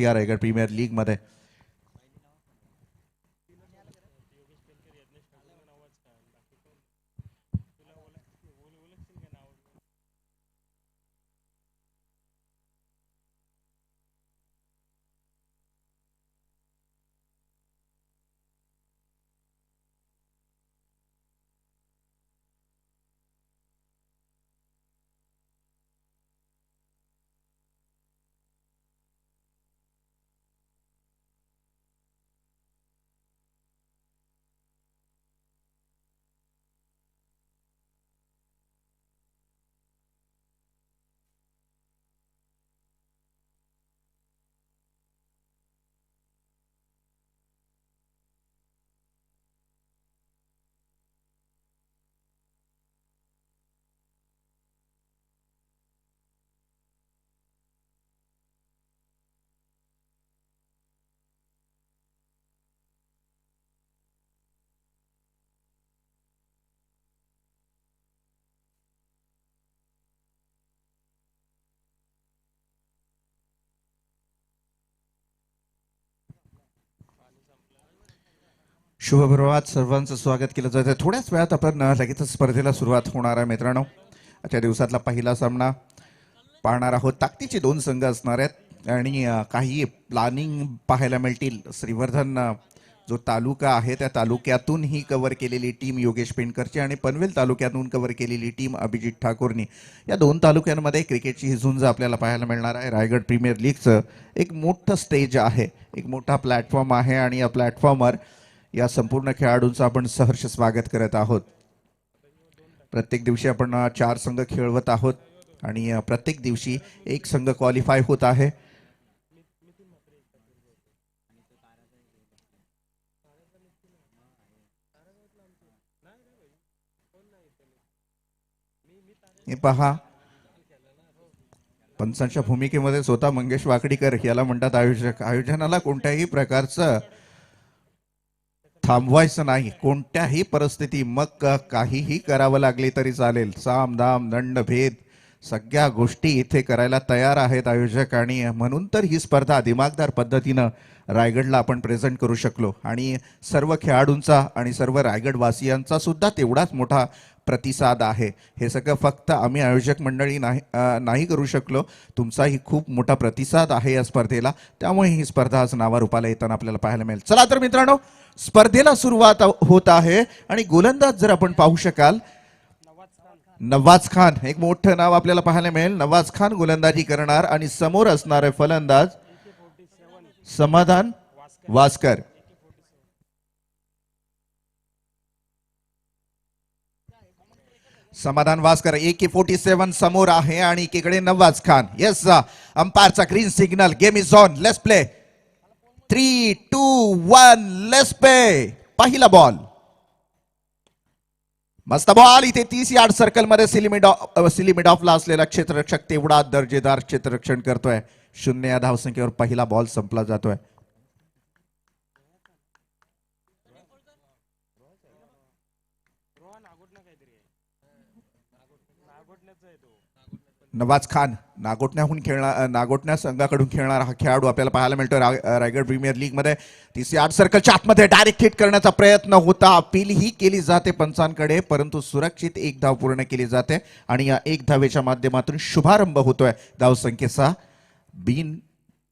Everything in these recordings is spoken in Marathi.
या रायगड प्रीमियर लीग मध्ये शुभप्रभात सर्वांचं स्वागत केलं जातं। थोड्याच वेळात आपण लगेच स्पर्धेला सुरुवात होणार आहे मित्रांनो। आजच्या दिवसातला पहिला सामना पाहणार आहोत। ताकदीचे दोन संघ असणार आहेत आणि काही प्लॅनिंग पाहायला मिळतील। श्रीवर्धन जो तालुका आहे त्या तालुक्यातून ही कव्हर केलेली टीम योगेश पेंडकरची आणि पनवेल तालुक्यातून कव्हर केलेली टीम अभिजित ठाकूरनी, या दोन तालुक्यांमध्ये क्रिकेटची ही झुंज आपल्याला पाहायला मिळणार आहे। रायगड प्रीमियर लीगचं एक मोठं स्टेज आहे, एक मोठा प्लॅटफॉर्म आहे आणि या प्लॅटफॉर्मवर या संपूर्ण खेळाडूंचं आपण सहर्ष स्वागत करत आहोत। प्रत्येक दिवशी आपण 4 संघ खेळवत आहोत आणि प्रत्येक दिवशी एक संघ क्वालिफाय होत आहे। हे पहा, पंचांच्या भूमिकेमध्ये स्वतः मंगेश वाकडीकर याला म्हणतात आयोजक। आयोजनाला कोणत्याही प्रकारचं थांबवायचं नाही, कोणत्याही परिस्थिती, मग काहीही करावं लागले तरी चालेल। साम दाम दंड भेद सगळ्या गोष्टी इथे करायला तयार आहेत आयोजक आणि म्हणून तर ही स्पर्धा दिमागदार पद्धतीनं रायगडला आपण प्रेझेंट करू शकलो आणि सर्व खेळाडूंचा आणि सर्व रायगडवासियांचा सुद्धा तेवढाच मोठा प्रतिसाद आहे। हे सगळं फक्त आम्ही आयोजक मंडळी नाही करू शकलो, तुमचाही खूप मोठा प्रतिसाद आहे या स्पर्धेला, त्यामुळे ही स्पर्धा आज नावारूपाला येताना आपल्याला पाहायला मिळेल। चला तर मित्रांनो, स्पर्धेला सुरुवात होत आहे आणि गोलंदाज जर आपण पाहू शकाल, नवाज खान, एक मोठं नाव आपल्याला पाहायला मिळेल। नवाज खान गोलंदाजी करणार आणि समोर असणारे फलंदाज समाधान वास्कर। समाधान वास्कर AK-47 समोर आहे आणि एकीकडे नवाज खान। येस, अंपायरचा green signal, game is on, let's play. 3, 2, 1 let's play. पहिला बॉल, मस्त बॉल। इथे 30 यार्ड सर्कल मध्ये सिलिमिड ऑफला असलेला क्षेत्ररक्षक तेवढा दर्जेदार क्षेत्ररक्षण करतोय। 0 या धावसंख्येवर पहिला बॉल संपला जातोय। नवाज खान नागोटण्या संघाकडून खेळणारा हा खेळाडू आपल्याला पाहायला मिळतोय रायगड प्रीमियर लीग मध्ये। 30 यार्ड सर्कलच्या आतमध्ये डायरेक्ट हिट करण्याचा प्रयत्न होता, अपील ही केली जाते पंचांकडे, परंतु सुरक्षित एक धाव पूर्ण केली जाते आणि या एक धावेच्या माध्यमातून शुभारंभ होतोय धावसंख्येचा। बिन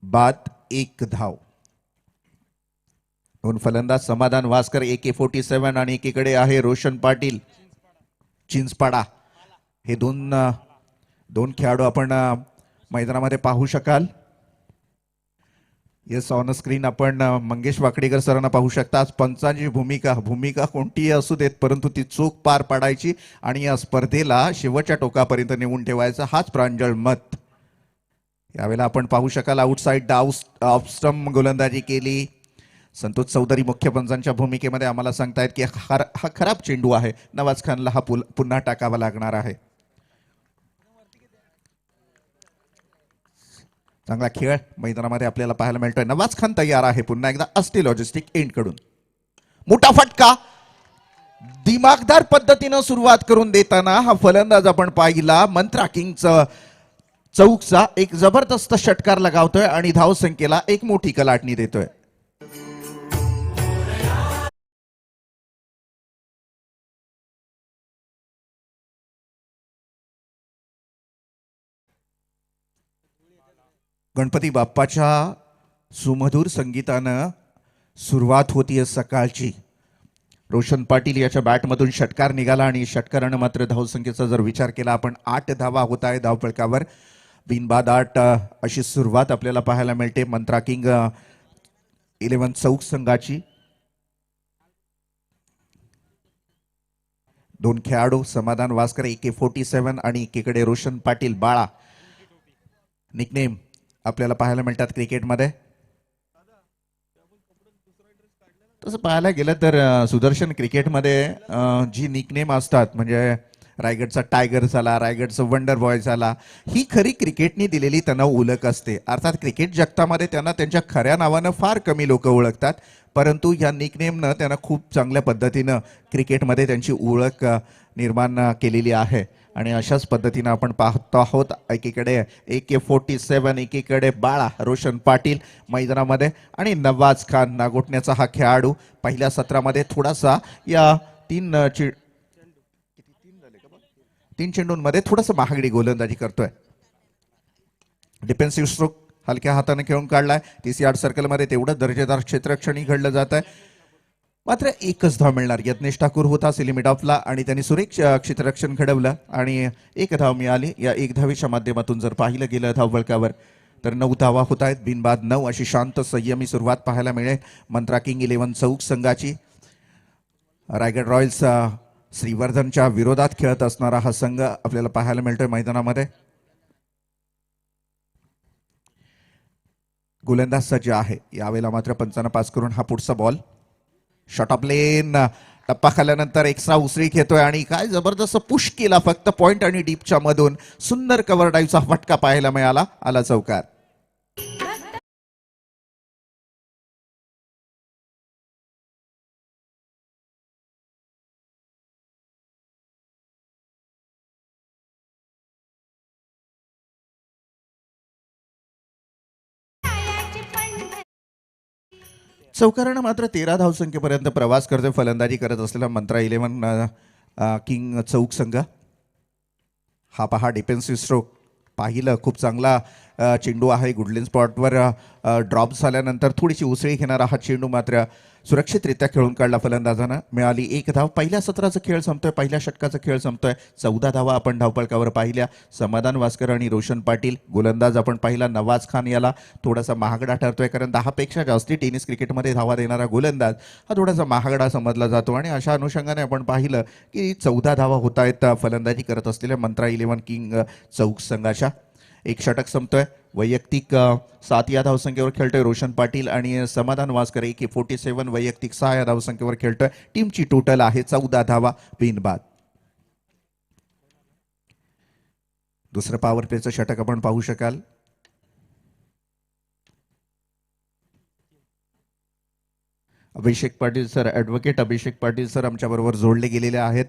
बाद एक धाव। दोन फलंदाज समाधान वास्कर AK-47 आणि एकीकडे आहे रोशन पाटील चिंचपाडा। हे दोन खेळाडू आपण मैदानामध्ये पाहू शकाल। येस, ऑन स्क्रीन आपण मंगेश वाकडीकर सरांना पाहू शकता। पंचांची भूमिका कोणतीही असू देत, परंतु ती चूक पार पाडायची आणि या स्पर्धेला शेवटच्या टोकापर्यंत नेऊन ठेवायचा, हाच प्रांजळ मत। यावेळेला आपण पाहू शकाल आउटसाइड ऑफ स्टंप गोलंदाजी केली। संतोष चौधरी मुख्य पंचांच्या भूमिकेमध्ये आम्हाला सांगतायत की हा खराब चेंडू आहे, नवाज खानला हा पुन्हा टाकावा लागणार आहे। चांगला खेळ मैदानामध्ये आपल्याला पाहायला मिळतोय। नवाज खान तयार आहे पुन्हा एकदा अस्टी लॉजिस्टिक एंड कडून। मोठा फटका, दिमागदार पद्धतीनं सुरुवात करून देताना हा फलंदाज आपण पाहिला। मंत्रा किंगचं चौकचा एक जबरदस्त षटकार लगावतोय आणि धावसंख्येला एक मोठी कलाटणी देतोय. गणपती बाप्पाच्या सुमधुर संगीतानं सुरुवात होतीये सकाळची. रोशन पाटील याच्या बॅटमधून षटकार निघाला आणि षटकारानं मात्र धावसंख्येचा जर विचार केला आपण 8 धावा होत आहे धावफलकावर. बिनबाद 8 अशी सुरुवात आपल्याला पाहायला मिळते मंत्रा किंग 11 चौक संघाची. दोन खेळाडू समाधान वासकर AK-47 आणि एकीकडे रोशन पाटील बाळा निकनेम आपल्याला पाहायला मिळतात क्रिकेटमध्ये. तसं पाहायला गेलं तर सुदर्शन क्रिकेटमध्ये जी निकनेम असतात म्हणजे रायगडचा टायगर झाला, रायगडचा वंडर बॉय झाला, ही खरी क्रिकेटनी दिलेली त्यांना ओळख असते. अर्थात क्रिकेट जगतामध्ये त्यांना त्यांच्या खऱ्या नावानं फार कमी लोक ओळखतात, परंतु या निकनेमनं त्यांना खूप चांगल्या पद्धतीनं क्रिकेटमध्ये त्यांची ओळख निर्माण केलेली आहे. आणि अशाच पद्धतीनं आपण पाहतो आहोत एकीकडे AK-47 एकीकडे बाळा रोशन पाटील मैदानामध्ये आणि नवाज खान नागोठण्याचा हा खेळाडू पहिल्या सत्रामध्ये थोडासा या तीन चेंडूंमध्ये थोडासा महागडी गोलंदाजी करतोय. डिफेन्सिव्ह स्ट्रोक हलक्या हाताने खेळून काढलाय. 30 यार्ड सर्कलमध्ये तेवढं दर्जेदार क्षेत्ररक्षणही घडलं जात आहे. मात्र एकच धाव मिळणार. यत्नेश ठाकूर होता लिमिट ऑफला आणि त्यांनी सुरेख क्षेत्ररक्षण घडवलं आणि एक धाव मिळाली. या एक धावेच्या माध्यमातून जर पाहिलं गेलं धावफलकावर तर 9 धावा होत आहेत. बिनबाद 9 अशी शांत संयमी सुरुवात पाहायला मिळेल मंत्रा किंग 11 चौक संघाची. रायगड रॉयल्स श्रीवर्धनच्या विरोधात खेळत असणारा हा संघ आपल्याला पाहायला मिळतोय मैदानामध्ये. गोलंदाज सज्ज आहे. यावेळेला मात्र पंचांना पास करून हा पुढचा बॉल शॉट ऑफ लेन टप्पा खाल्यानंतर एक्स्ट्रा उसळी घेतोय आणि काय जबरदस्त पुश केला फक्त पॉइंट आणि डीपच्या मधून. सुंदर कव्हर ड्राईव्हचा फटका पाहायला मिळाला. आला चौकार. चौकारानं मात्र 13 धावसंख्येपर्यंत प्रवास करतोय फलंदाजी करत असलेला मंत्रा 11 किंग चौक संघ. हा पहा डिफेन्सिव्ह स्ट्रोक पाहिलं खूप चांगला चेंडू आहे. गुडलिन स्पॉटवर ड्रॉप झाल्यानंतर थोडीशी उसळी घेणारा हा चेंडू मात्र सुरक्षितरित्या खेळून काढला फलंदाजानं. मिळाली एक धाव. पहिल्या सत्राचा खेळ संपतोय, पहिल्या षटकाचा खेळ संपतोय. 14 धावा आपण धावफलकावर पाहिल्या. समाधान वासकर आणि रोशन पाटील. गोलंदाज आपण पाहिला नवाज खान याला थोडासा महागडा ठरतोय कारण 10 पेक्षा जास्ती टेनिस क्रिकेटमध्ये धावा देणारा गोलंदाज हा थोडासा महागडा समजला जातो आणि अशा अनुषंगाने आपण पाहिलं की 14 धावा होत आहेत फलंदाजी करत असलेल्या मंत्रा 11 किंग चौक संघाच्या. एक षटक संपतोय. वैयक्तिक 7 या धावसंख्येवर खेळतोय रोशन पाटील आणि समाधान वासकर AK-47 वैयक्तिक 6 या धावसंख्येवर खेळतोय. टीमची टोटल आहे 14 धावा बिनबाद. दुसरं पॉवर प्लेचं षटक आपण पाहू शकाल. अभिषेक पाटील सर, ॲडव्होकेट अभिषेक पाटील सर आमच्या बरोबर जोडले गेलेले आहेत.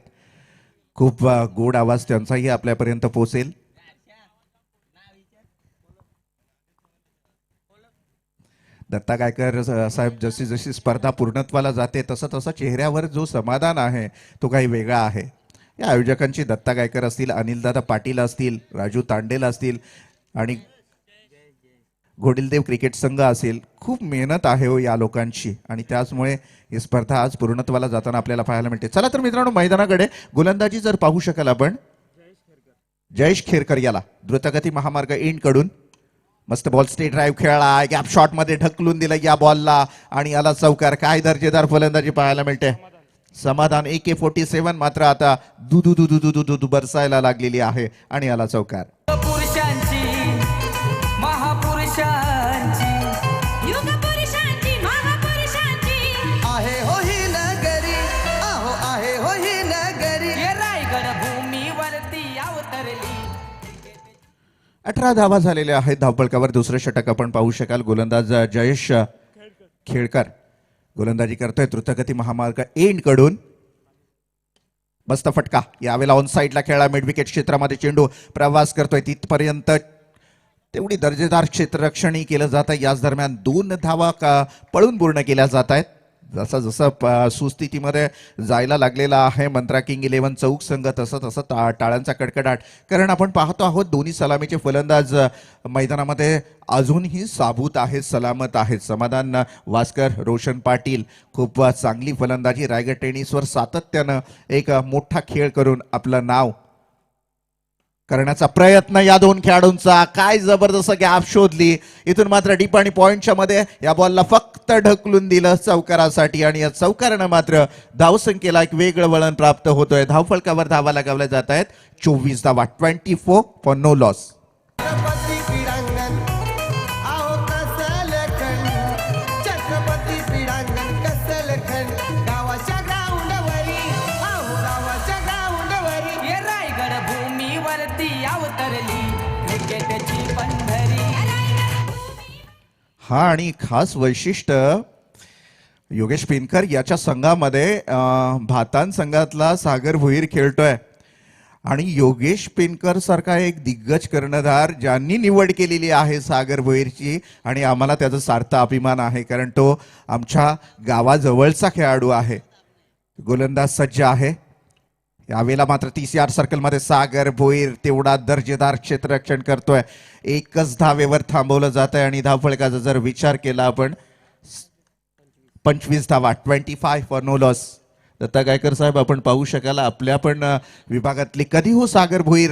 खूप गोड आवाज त्यांचाही आपल्यापर्यंत पोहोचेल. दत्ता गायकर साहेब, जशी जशी स्पर्धा पूर्णत्वाला जाते तसं तसं चेहऱ्यावर जो समाधान आहे तो काही वेगळा आहे. या आयोजकांची दत्ता गायकर असतील, अनिलदादा पाटील असतील, राजू तांडेल असतील आणि घोडिलदेव क्रिकेट संघ असेल, खूप मेहनत आहे हो या लोकांची आणि त्याचमुळे ही स्पर्धा आज पूर्णत्वाला जाताना आपल्याला पाहायला मिळते. चला तर मित्रांनो मैदानाकडे गोलंदाजी जर पाहू शकाल आपण. जयेश खेरकर याला द्रुतगती महामार्ग एंड कडून मस्त बॉल स्ट्रेट ड्राईव्ह खेळला. गॅप शॉट मध्ये ढकलून दिला या बॉलला आणि आला चौकार. काय दर्जेदार फलंदाजी पाहायला मिळते. समाधान AK-47 मात्र आता दुदू दुदू दुदू दुदू बरसायला लागलेली आहे आणि आला चौकार. आहे हो ही नगरी, आहो आहे हो ही नगरी, रायगड भूमीवरती अवतरली. 18 धावा झालेल्या आहेत धावफलकावर. दुसरं षटक आपण पाहू शकाल. गोलंदाज जयेश खेळकर गोलंदाजी करतोय द्रुतगती महामार्ग एंड कडून. मस्त फटका. यावेळेला ऑन साईडला खेळला. मिड विकेट क्षेत्रामध्ये चेंडू प्रवास करतोय. तिथपर्यंत तेवढी दर्जेदार क्षेत्ररक्षणही केलं जातं. याच दरम्यान 2 धावा पळून पूर्ण केल्या जात आहेत. जसं जसं सुस्थितीमध्ये जायला लागलेला आहे मंत्रा किंग 11 चौक संघ, तसं तसं टाळ्यांचा कडकडाट. कारण आपण पाहतो आहोत दोन्ही सलामीचे फलंदाज मैदानामध्ये अजूनही साबूत आहेत, सलामत आहेत. समाधान वास्कर, रोशन पाटील खूप चांगली फलंदाजी. रायगड टेनिसवर सातत्यानं एक मोठा खेळ करून आपलं नाव करण्याचा प्रयत्न या दोन खेळाडूंचा. काय जबरदस्त गॅप शोधली. इथून मात्र डीप आणि पॉइंटच्या मध्ये या बॉलला फक्त ढकलून दिलं चौकारासाठी आणि या चौकारानं मात्र धावसंख्येला एक वेगळं वळण प्राप्त होतोय. धावफलकावर धावा लगावल्या जात आहेत. 24 धावा, 24 फॉर नो लॉस. छत्रपती क्रीडांगण आहो कसलखंड, छत्रपती क्रीडांगण कसलखंड, गावाच्या ग्राउंडवरी आहो गावाच्या ग्राउंडवरी ये रायगड भूमीवरती अवतरली क्रिकेटची पंढरी. हा आणि खास वैशिष्ट्य योगेश पिनकर याच्या संघामध्ये भातान संघातला सागर भोईर खेळतोय आणि योगेश पिनकर सारखा एक दिग्गज कर्णधार ज्यांनी निवड केलेली आहे सागर भोईरची आणि आम्हाला त्याचा सार्थ अभिमान आहे कारण तो आमच्या गावाजवळचा खेळाडू आहे. गोलंदाज सज्ज आहे. यावेळेला मात्र 30 यार्ड सर्कलमध्ये सागर भोईर तेवढा दर्जेदार क्षेत्ररक्षण करतोय. एकच धावेवर थांबवलं जात आहे आणि धावफलकाचा जर विचार केला आपण 25 धावा, 25 for no loss. Datta Gaikar साहेब आपण पाहू शकाल आपल्या पण विभागातले कधी हो सागर भोईर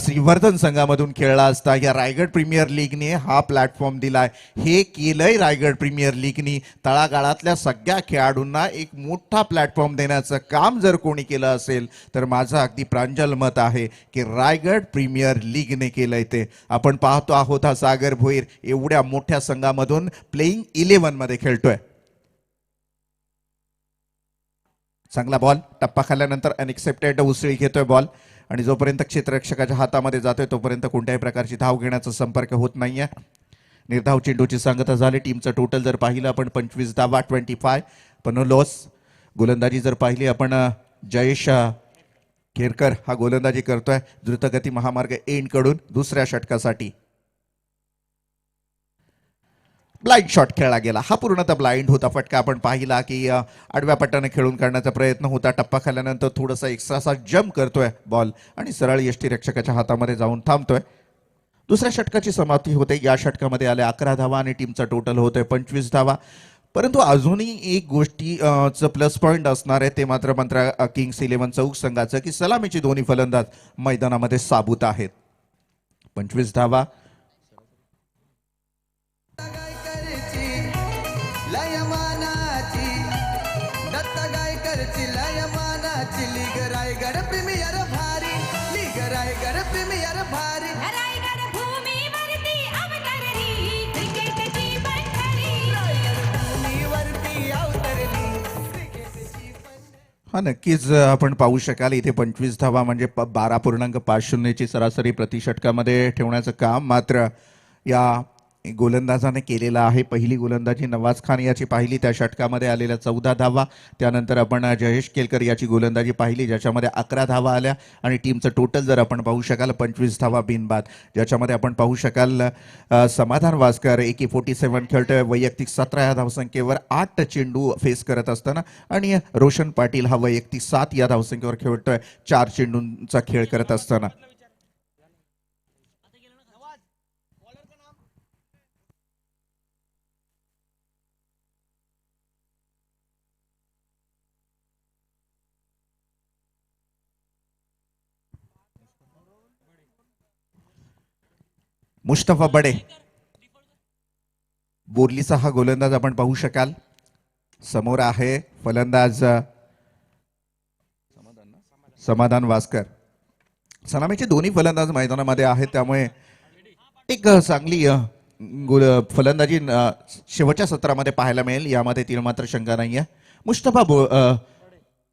श्रीवर्धन संघामधून खेळला असता. या रायगड प्रीमियर लीगने हा प्लॅटफॉर्म दिलाय. हे केलंय रायगड प्रीमियर लीगनी. तळागाळातल्या सगळ्या खेळाडूंना एक मोठा प्लॅटफॉर्म देण्याचं काम जर कोणी केलं असेल तर माझं अगदी प्रांजल मत आहे की रायगड प्रीमियर लीगने केलंय ते. आपण पाहतो आहोत हा सागर भोईर एवढ्या मोठ्या संघामधून प्लेइंग 11 मध्ये खेळतोय. चांगला बॉल टप्पा खाल्ल्यानंतर अनएक्सेप्टेड उसळी घेतोय बॉल आणि जोपर्यंत क्षेत्ररक्षकाच्या हातामध्ये जातोय तोपर्यंत कोणत्याही प्रकारची धाव घेण्याचा संपर्क होत नाहीये. निर्धाव चेंडूची सांगता झाली. टीमचं टोटल जर पाहिलं आपण 25 धावा, 25 पण नो लॉस. गोलंदाजी जर पाहिली आपण जयेश केरकर हा गोलंदाजी करतोय द्रुतगती महामार्ग एंड कडून दुसऱ्या षटकासाठी. ब्लाइंड शॉट खेळला गेला. हा पूर्णतः ब्लाइंड होता फटका. आपण पाहिला की आडव्या पट्ट्याने खेळून काढण्याचा प्रयत्न होता. टप्पा खाल्ल्यानंतर थोडासा एक्स्ट्रासा जम्प करतोय बॉल आणि सरळ यष्टीरक्षकाच्या हातामध्ये जाऊन थांबतोय. दुसऱ्या षटकाची समाप्ती होते. या षटकामध्ये आले 11 धावा आणि टीमचा टोटल होतोय 25 धावा. परंतु अजूनही एक गोष्टीचं प्लस पॉइंट असणार आहे ते मात्र मंत्रा किंग्स 11 चौक संघाचं की सलामीचे दोन्ही फलंदाज मैदानामध्ये साबूत आहेत. 25 धावा. लयमानाची दत्ता गायकरची लयमानाची लीग रायगड प्रीमियर भारी, लीग रायगड प्रीमियर भारी. रायगड भूमीवरती अवतरली क्रिकेटची पंढरी. भूमीवरती अवतरली क्रिकेटची पंढरी. हा नक्कीच आपण पाहू शकाल इथे 25 धावा म्हणजे 12.50 ची सरासरी प्रति षटकामध्ये ठेवण्याचं काम मात्र या गोलंदाजाने केलेला आहे. पहिली गोलंदाजी नवाज खान याची पाहिली त्या षटकामध्ये आलेल्या 14 धावा. त्यानंतर आपण जयेश केलकर याची गोलंदाजी पाहिली ज्याच्यामध्ये 11 धावा आल्या आणि टीमचं टोटल जर आपण पाहू शकाल 25 धावा बिनबाद. ज्याच्यामध्ये आपण पाहू शकाल समाधान वास्कर AK-47 खेळतोय वैयक्तिक 17 या धावसंख्येवर 8 चेंडू फेस करत असताना आणि रोशन पाटील हा वैयक्तिक 7 या धावसंख्येवर खेळतोय 4 चेंडूंचा खेळ करत असताना. मुस्तफा बडे बोर्लीचा हा गोलंदाज आपण पाहू शकाल. समोर आहे फलंदाज समाधान वास्कर. सलामीचे दोन्ही फलंदाज मैदानामध्ये आहेत त्यामुळे एक चांगली फलंदाजी शेवटच्या सत्रामध्ये पाहायला मिळेल यामध्ये ती मात्र शंका नाहीये. मुस्तफा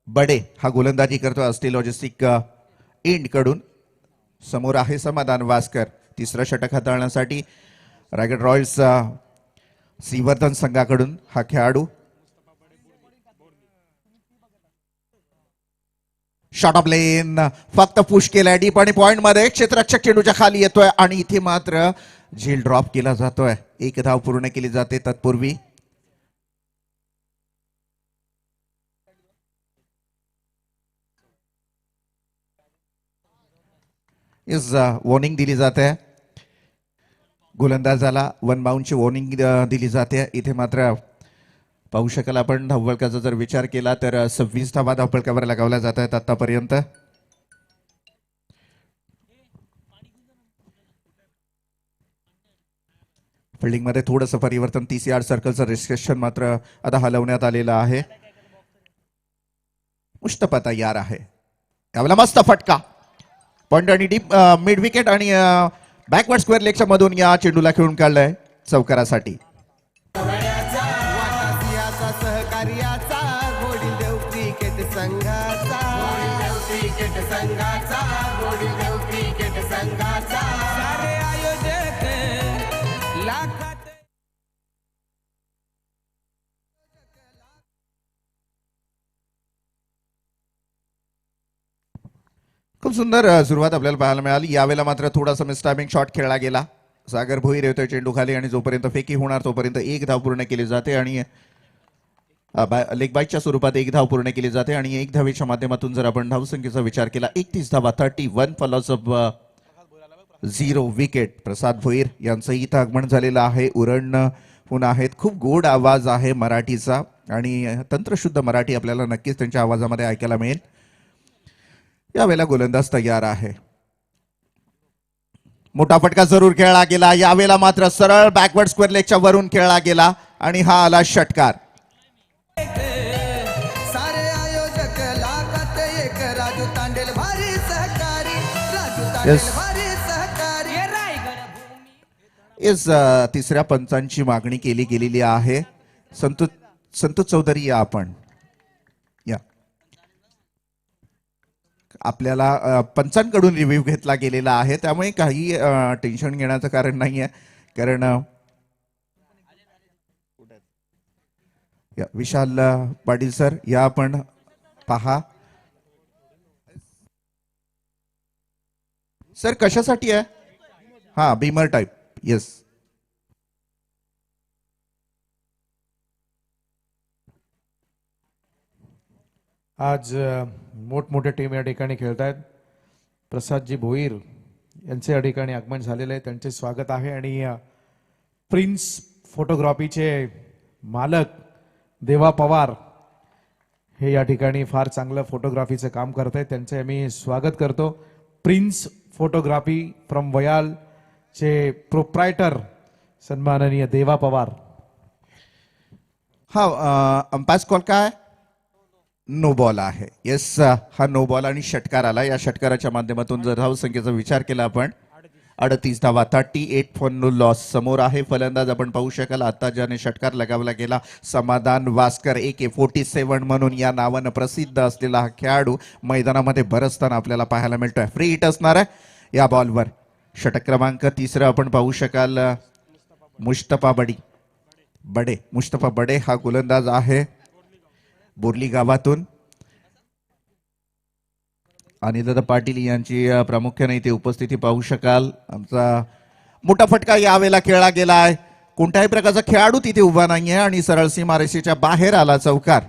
बडे हा गोलंदाजी करतो असते लॉजिस्टिक एंड कडून. समोर आहे समाधान वास्कर. तिसरं षटक हाताळण्यासाठी रायगड रॉयल्स श्रीवर्धन संघाकडून हा खेळाडू. शॉट ऑफ लेन फक्त पुश केलाय डीप आणि पॉइंट मध्ये क्षेत्ररक्षक चेंडूच्या खाली येतोय आणि इथे मात्र झेल ड्रॉप केला जातोय. एक धाव पूर्ण केली जाते. तत्पूर्वी इस वॉर्निंग दिली जाते. गोलंदाजाला वन बाउंडची वॉर्निंग दिली जाते. इथे मात्र पाहू शकाल आपण धावफलकाचा जर विचार केला तर 26 धावा धावफलकावर लगावल्या जात आहेत आतापर्यंत. फिल्डिंग मध्ये थोडंसं परिवर्तन. 30 यार्ड सर्कलचं रिस्ट्रिक्शन मात्र आता हलवण्यात आलेलं आहे. मुस्तफा तयार आहे. यावेळेला मस्त फटका पॉइंट आणि डीप मिड विकेट आणि बॅकवर्ड स्क्वेअर लेगच्या मधून या चेंडूला खेळून काढलाय चौकारासाठी. वाटासियाचा सहकार्याचा गोडीदेव क्रिकेट संघाचा गोडीदेव क्रिकेट संघाचा सारे आयोजक लाखात खूप सुंदर सुरुवात आपल्याला पाहायला मिळाली. यावेळेला मात्र थोडासा मिसटायमिंग शॉट खेळला गेला. सागर भोईर येतोय चेंडू खाली आणि जोपर्यंत फेकी होणार तोपर्यंत एक धाव पूर्ण केली जाते आणि लेग बाईटच्या स्वरूपात एक धाव पूर्ण केली जाते आणि एक धावेच्या माध्यमातून जर आपण धावसंख्येचा विचार केला 31 धावा 31 फॉर लॉस ऑफ 0 विकेट. प्रसाद भोईर यांचं इथं आगमन झालेलं आहे. उरण आहेत. खूप गोड आवाज आहे मराठीचा आणि तंत्रशुद्ध मराठी आपल्याला नक्कीच त्यांच्या आवाजामध्ये ऐकायला मिळेल. यावेळेला गोलंदाज तयार आहे. मोठा फटका जरूर खेळला गेला. यावेळेला मात्र सरळ बॅकवर्ड स्क्वेअर लेगच्या वरून खेळला गेला आणि हा आला षटकार. सारे आयोजक लाखात एक राजू तांडेल भारी सहकारी राजू तांडेल Yes. भारी सहकारी ये रायगड भूमी इस तिसऱ्या पंचांची मागणी केली गेलेली आहे. संतोष चौधरी या आपण या. आपल्याला पंचांकडून रिव्ह्यू घेतला गेलेला आहे त्यामुळे काही टेन्शन घेण्याचं कारण नाही आहे. कारण या विशाल पाटील सर या आपण पहा. सर कशासाठी आहे? हा बीमर टाइप. येस. आज मोठमोठ्या टीम या ठिकाणी खेळत आहेत. प्रसादजी भोईर यांचे या ठिकाणी आगमन झालेले आहे. त्यांचे स्वागत आहे आणि प्रिन्स फोटोग्राफीचे मालक देवा पवार हे या ठिकाणी फार चांगलं फोटोग्राफीचं काम करत आहेत. त्यांचे आम्ही स्वागत करतो. प्रिन्स फोटोग्राफी फ्रॉम वयाल चे प्रोप्रायटर सन्माननीय देवा पवार. हा अंपायर कॉल काय? नो बॉल आहे. येस हा नो बॉल आणि षटकार आला. या षटकाराच्या माध्यमातून जर धावसंख्येचा विचार केला आपण 38 धावा 38 फॉर नो लॉस. समोर आहे फलंदाज आपण पाहू शकाल. आता ज्याने षटकार लगावला गेला समाधान वास्कर AK-47 म्हणून या नावानं प्रसिद्ध असलेला हा खेळाडू मैदानामध्ये बरसताना आपल्याला पाहायला मिळतोय. फ्री हिट असणार आहे या बॉलवर. षटक क्रमांक 3 आपण पाहू शकाल. मुस्तफा बडे हा गोलंदाज आहे बोर्ली गावातून. अनिलदादा पाटील यांची प्रामुख्याने इथे उपस्थिती पाहू शकाल. आमचा मोठा फटका यावेळेला खेळला गेलाय. कोणत्याही प्रकारचा खेळाडू तिथे उभा नाहीये आणि सरळ सीमारेषेच्या बाहेर आला चौकार.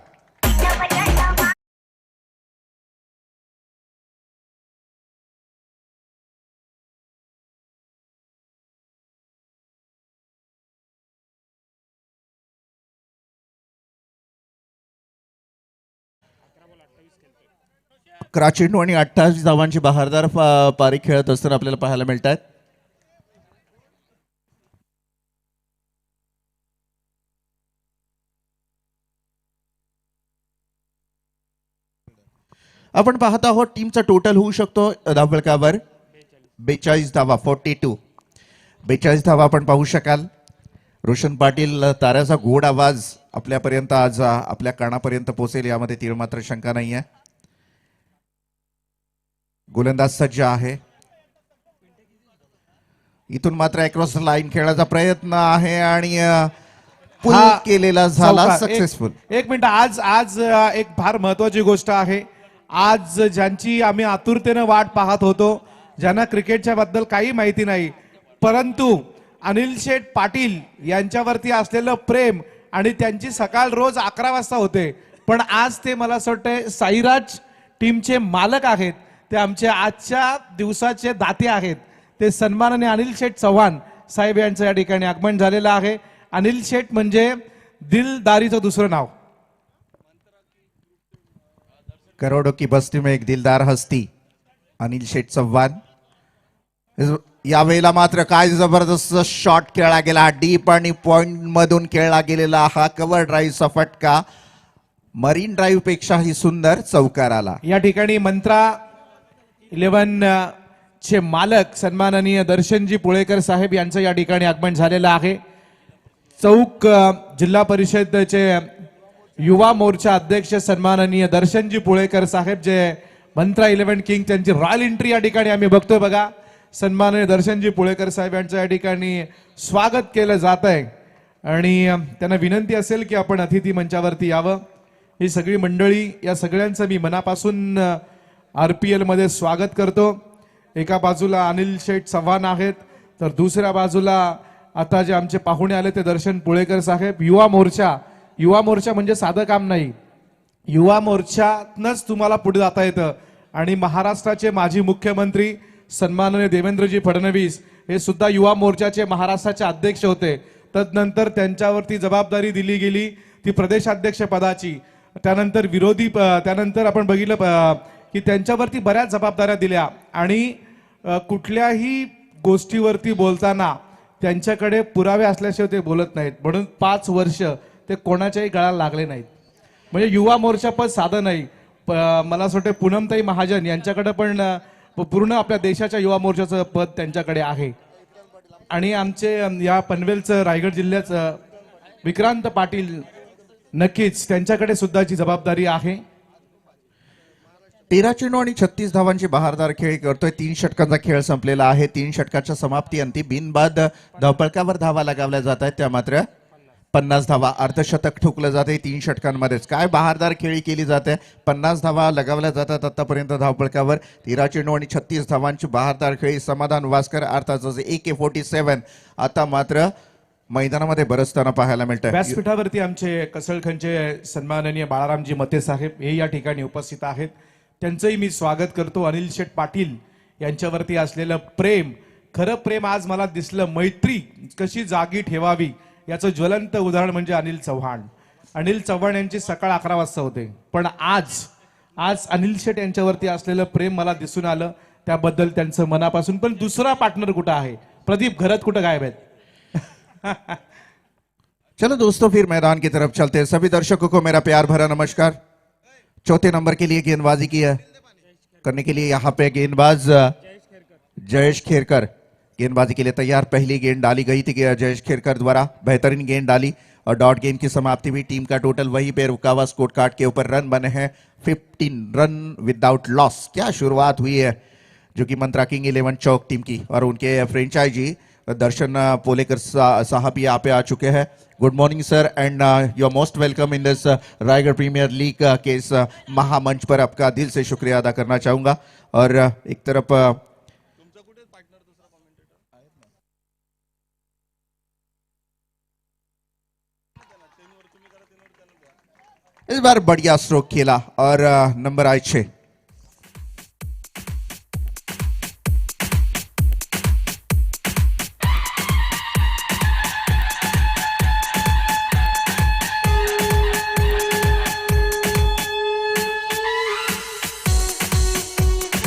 चेंडू आणि 28 धावांची बहारदार पारी खेळत असताना आपल्याला पाहायला मिळत आहेत. आपण पाहत आहोत टीमचा टोटल होऊ शकतो धावफलकावर 42 धावा 42. 42 धावा आपण पाहू शकाल. रोशन पाटील ताऱ्याचा गोड आवाज आपल्यापर्यंत आज आपल्या कानापर्यंत पोहोचेल यामध्ये तीळ मात्र शंका नाही आहे. गोलंदाज सज्ज आहे. इथून मात्र अक्रॉस लाईन खेळण्याचा प्रयत्न आहे आणि पुल हा केलेला झाला चौकार. सक्सेसफुल. एक मिनिट. आज एक फार महत्वाची गोष्ट आहे. आज ज्यांची आम्ही आतुरतेनं वाट पाहत होतो, ज्यांना क्रिकेटच्या बद्दल काही माहिती नाही, परंतु अनिल शेठ पाटील यांच्यावरती असलेलं प्रेम आणि त्यांची सकाळ रोज 11 वाजता होते, पण आज ते मला असं वाटतंय साईराज टीमचे मालक आहेत, ते आमचे आजच्या दिवसाचे दाते आहेत, ते सन्माननीय अनिल शेठ चव्हाण साहेब यांचं या ठिकाणी आगमन झालेलं आहे. अनिल शेठ म्हणजे दिलदारीचं दुसरं नाव. करोड़ों की बस्ती में एक दिलदार हस्ती अनिल शेठ चव्हाण. यावेळेला मात्र काय जबरदस्त शॉट खेळला गेला, डीप आणि पॉइंट मधून खेळला गेलेला हा कव्हर ड्राईव्हचा फटका मरीन ड्राईव्ह पेक्षाही सुंदर चौकार आला. या ठिकाणी मंत्रा 11 चे मालक सन्माननीय दर्शनजी पुळेकर साहेब यांचं या ठिकाणी आगमन झालेलं आहे. चौक जिल्हा परिषदेचे युवा मोर्चा अध्यक्ष सन्माननीय दर्शनजी पुळेकर साहेब, जे मंत्रा 11 किंग, त्यांची रॉयल एंट्री या ठिकाणी आम्ही बघतोय बघा. सन्माननीय दर्शनजी पुळेकर साहेब यांचं या ठिकाणी स्वागत केलं जात आहे आणि त्यांना विनंती असेल की आपण अतिथी मंचावरती यावं. ही सगळी मंडळी, या सगळ्यांचं मी मनापासून RPL मध्ये स्वागत करतो. एका बाजूला अनिल शेठ चव्हाण आहेत, तर दुसऱ्या बाजूला आता जे आमचे पाहुणे आले ते दर्शन पुळेकर साहेब. युवा मोर्चा म्हणजे साधं काम नाही, युवा मोर्चातनच तुम्हाला पुढे जाता येतं. आणि महाराष्ट्राचे माजी मुख्यमंत्री सन्माननीय देवेंद्रजी फडणवीस हे सुद्धा युवा मोर्चाचे महाराष्ट्राचे अध्यक्ष होते. तदनंतर त्यांच्यावरती जबाबदारी दिली गेली ती प्रदेशाध्यक्ष पदाची. त्यानंतर आपण बघितलं की त्यांच्यावरती बऱ्याच जबाबदाऱ्या दिल्या आणि कुठल्याही गोष्टीवरती बोलताना त्यांच्याकडे पुरावे असल्याशिवाय ते बोलत नाहीत. म्हणून 5 वर्ष ते कोणाच्याही गळाला लागले नाहीत. म्हणजे युवा मोर्चा पद साधं नाही. मला असं वाटतं पूनमताई महाजन यांच्याकडे पण पूर्ण आपल्या देशाच्या युवा मोर्चाचं पद त्यांच्याकडे आहे. आणि आमचे या पनवेलचं रायगड जिल्ह्याचं विक्रांत पाटील, नक्कीच त्यांच्याकडे सुद्धाची जबाबदारी आहे. 13 चेंडू आणि 36 धावांची बहारदार खेळ करतोय. 3 षटकांचा खेळ संपलेला आहे. 3 षटकाच्या समाप्ती अंती बिनबाद धावपळकावर धावा लगावल्या जात आहेत, त्या मात्र 50 धावा. अर्धशतक ठोकलं जाते 3 षटकांमध्येच. काय बहारदार खेळी केली जाते, 50 धावा लगावल्या जातात आतापर्यंत धावपळकावर. 13 चेंडू आणि 36 धावांची बहारदार खेळी. समाधान वास्कर अर्थातच AK-47 आता मात्र मैदानामध्ये बरसताना पाहायला मिळतं. व्यासपीठावरती आमचे कसळखंडचे सन्माननीय बाळारामजी मते साहेब हे या ठिकाणी उपस्थित आहेत. त्यांचंही मी स्वागत करतो. अनिल शेठ पाटील यांच्यावरती असलेलं प्रेम, खरं प्रेम आज मला दिसलं. मैत्री कशी जागी ठेवावी याचं ज्वलंत उदाहरण म्हणजे अनिल चव्हाण. अनिल चव्हाण यांची सकाळ 11 वाजता होते, पण आज अनिल शेठ यांच्यावरती असलेलं प्रेम मला दिसून आलं. त्याबद्दल त्यांचं मनापासून. पण दुसरा पार्टनर कुठं आहे? प्रदीप घरत कुठं गायब आहेत? चलो दोस्तों, फिर मैदान की तरफ चलते हैं. सभी दर्शकों को मेरा प्यार भरा नमस्कार. चौथे नंबर के लिए गेंदबाजी की है करने के लिए यहाँ पे गेंदबाज जयेश खेरकर गेंदबाजी के लिए तैयार. पहली गेंद डाली गई थी जयेश खेरकर द्वारा, बेहतरीन गेंद डाली और डॉट गेंद की समाप्ति हुई. टीम का टोटल वहीं पे रुका हुआ स्कोर कार्ड के ऊपर रन बने हैं 15 रन विदाउट लॉस. क्या शुरुआत हुई है जो कि मंत्रा किंग 11 चौक टीम की, और उनके फ्रेंचाइजी दर्शन पोलेकर साहब यहाँ पे आ चुके हैं. Good morning sir, and you are most welcome in this Raigad premier league के इस महामंच पर. आपका दिल से शुक्रिया अदा करना चाहूंगा. और एक तरफ इस बार बढ़िया स्ट्रोक खेला और नंबर आए 6.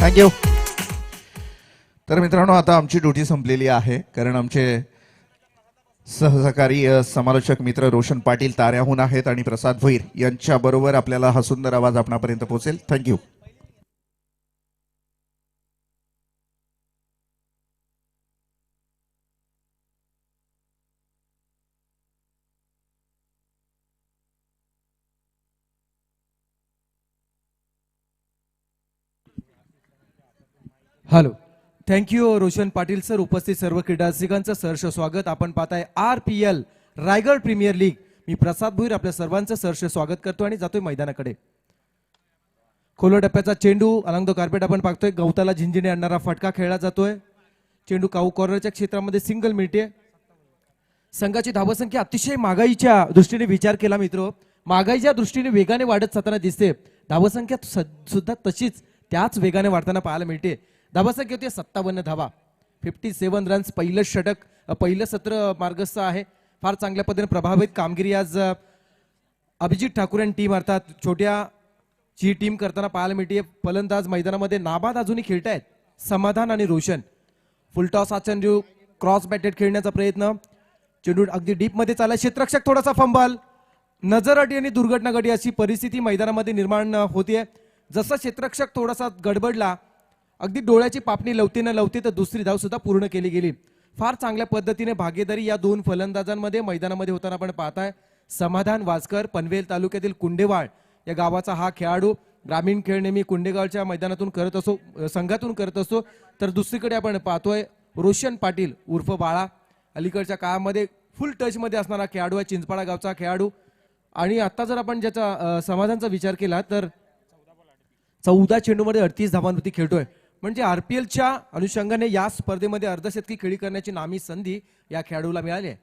थँक्यू. तर मित्रांनो, आता आमची ड्युटी संपलेली आहे, कारण आमचे सहकारी समालोचक मित्र रोशन पाटील ताऱ्याहून आहेत आणि प्रसाद भोईर यांच्या बरोबर आपल्याला हा सुंदर आवाज आपणापर्यंत पोहोचेल. Thank you. Hello, thank you Roshan Patil sir. उपस्थित सर्व क्रीडा रसिकांचं सहर्ष स्वागत. आपण पाहताय RPL रायगड प्रीमियर लीग. मी प्रसाद भोईर आपल्या सर्वांचं सहर्ष स्वागत करतो आणि जातोय मैदानाकडे. खोलो टप्प्याचा चेंडू अलंग द कार्पेट आपण पाहतोय. गवताला झिंजिने आणणारा फटका खेळला जातोय. चेंडू काऊ कॉर्नरच्या क्षेत्रामध्ये सिंगल मिळते. संघाची धावसंख्या अतिशय महागाईच्या दृष्टीने विचार केला मित्र, महागाईच्या दृष्टीने वेगाने वाढत जाताना दिसते. धावसंख्या सुद्धा तशीच त्याच वेगाने वाढताना पाहायला मिळते. धावसंख्या होती 57 धावा, 57 रन्स. पहिलं षटक, पहिलं सत्र मार्गस्थ आहे. फार चांगल्या पद्धतीने प्रभावित कामगिरी आज अभिजित ठाकूर आणि टीम अर्थात छोट्या ची टीम करताना पाहायला मिळते. फलंदाज मैदानामध्ये नाबाद अजूनही खेळतायत समाधान आणि रोशन. फुलटॉस हा चेंडू क्रॉस बॅटेड खेळण्याचा प्रयत्न, चेंडू अगदी डीप मध्ये चालला. क्षेत्ररक्षक थोडासा फंबल, नजर अटी आणि दुर्घटना घडी अशी परिस्थिती मैदानामध्ये निर्माण होतीये. जसा क्षेत्ररक्षक थोडासा गडबडला, अगदी डोळ्याची पापणी लवती न लवती तर दुसरी धाव सुद्धा पूर्ण केली गेली. फार चांगल्या पद्धतीने भागीदारी या दोन फलंदाजांमध्ये मैदानामध्ये होताना आपण पाहताय. समाधान वाजकर पनवेल तालुक्यातील कुंडेवाळ या गावाचा हा खेळाडू. ग्रामीण खेळ नेहमी कुंडेगावच्या मैदानातून करत असो, संघातून करत असतो. तर दुसरीकडे आपण पाहतोय रोशन पाटील उर्फ बाळा, अलीकडच्या काळामध्ये फुल टच मध्ये असणारा खेळाडू आहे, चिंचपाडा गावचा खेळाडू. आणि आता जर आपण ज्याचा समाधानचा विचार केला तर 14 चेंडूमध्ये 38 धावांवरती खेळतोय. म्हणजे आरपीएलच्या अनुषंगाने या स्पर्धेमध्ये अर्धशतकी खेळी करण्याची नामी संधी या खेळाडूला मिळाली आहे.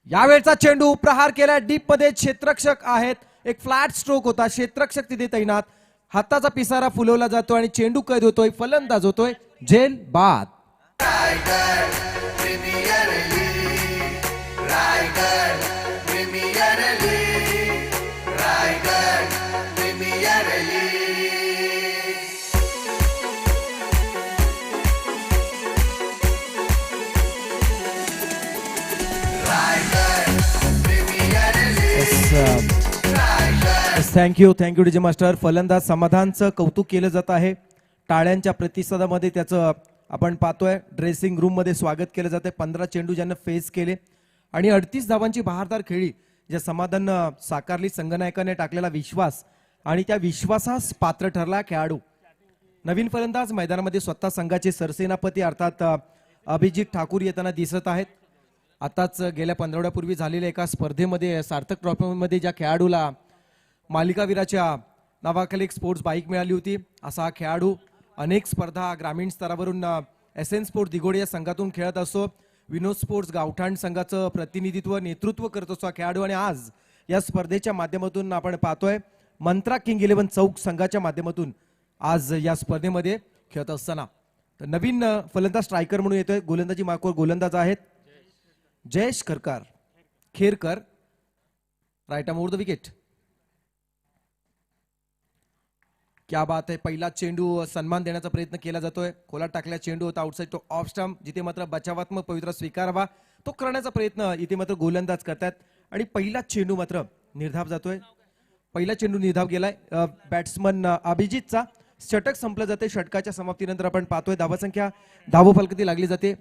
यावेळचा चेंडू प्रहार केला डीप मध्ये. क्षेत्ररक्षक आहेत, एक फ्लॅट स्ट्रोक होता, क्षेत्ररक्षक तिथे तैनात. हाताचा पिसारा फुलवला जातो आणि चेंडू कैद होतोय. फलंदाज होतोय झेल बाद. Premier league Raigad, premier league Raigad, premier league. Raigad premier league thank you DJ master. फलंदाज समाधानचं कौतुक केलं जात आहे. टाळ्यांच्या प्रतिसादामध्ये त्याचं आपण पाहतोय ड्रेसिंग रूम मध्ये स्वागत केलं जाते. 15 चेंडू ज्यांना फेस केले आणि 38 धावांची बहारदार खेळी ज्या समाधान साकारली. संघनायकाने टाकलेला विश्वास आणि त्या विश्वासास पात्र ठरला खेळाडू. नवीन फलंदाज मैदानामध्ये स्वतः संघाचे सरसेनापती अर्थात अभिजित ठाकूर येताना दिसत आहेत. आताच गेल्या 15 आठवड्यापूर्वी झालेल्या एका स्पर्धेमध्ये सार्थक ट्रॉफीमध्ये ज्या खेळाडूला मालिकावीराच्या नावाखाली एक स्पोर्ट्स बाईक मिळाली होती, असा हा खेळाडू अनेक स्पर्धा ग्रामीण स्तरावरून एसएन स्पोर्ट्स दिगोडे या संघातून खेळत असतो. विनोद स्पोर्ट्स गावठाण संघाचं प्रतिनिधित्व नेतृत्व करत असतो हा खेळाडू. आणि आज या स्पर्धेच्या माध्यमातून आपण पाहतोय मंत्रा किंग 11 चौक संघाच्या माध्यमातून आज या स्पर्धेमध्ये खेळत असताना. तर नवीन फलंदाज स्ट्रायकर म्हणून येतोय. गोलंदाजी मार्कवर गोलंदाज आहेत Jayesh Kherkar, right arm over the wicket. क्या बात आहे. पहिला चेंडू सन्मान देण्याचा प्रयत्न केला जातोय. खोला टाकल्या चेंडू होता आउटसाइड तो ऑफ स्टंप, जिथे मात्र बचावात्मक पवित्रा स्वीकारावा तो करण्याचा प्रयत्न इथे मात्र गोलंदाज करतात. आणि पहिला चेंडू मात्र निर्धाव जातोय. पहिला चेंडू निर्धाव गेलाय बॅट्समन अभिजितचा. षटक संपलं जाते. षटकाच्या समाप्तीनंतर आपण पाहतोय धावसंख्या धावफलकाती लागली जाते.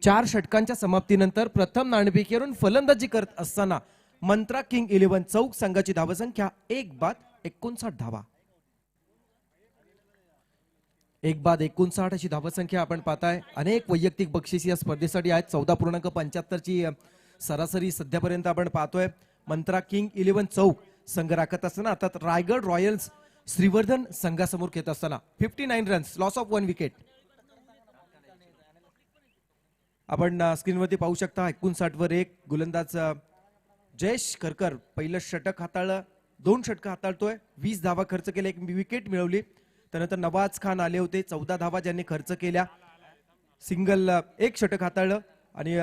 4 षटकांच्या समाप्तीनंतर प्रथम नाणेफेकीवरून फलंदाजी करत असताना मंत्रा किंग 11 चौक संघाची धावसंख्या 1 बाद 59 धावा. 1 बाद 59 अशी धावसंख्या आपण पाहताय. अनेक वैयक्तिक बक्षीस या स्पर्धेसाठी आहेत. 14.75 ची सरासरी सध्यापर्यंत आपण पाहतोय. मंत्रा किंग 11 चौक संघ राखत असताना आता रायगड रॉयल्स श्रीवर्धन संघासमोर खेळत असताना 59 रन्स, लॉस ऑफ 1 विकेट. आपण स्क्रीनवरती पाहू शकता 59 वर 1. गोलंदाज जयेश खरकर पहिलं षटक हाताळलं, 2 षटक हाताळतोय. 20 धावा खर्च केल्या, 1 विकेट मिळवली. त्यानंतर नवाज खान आले होते, 14 धावा ज्यांनी खर्च केल्या. सिंगल 1 षटक हाताळलं. आणि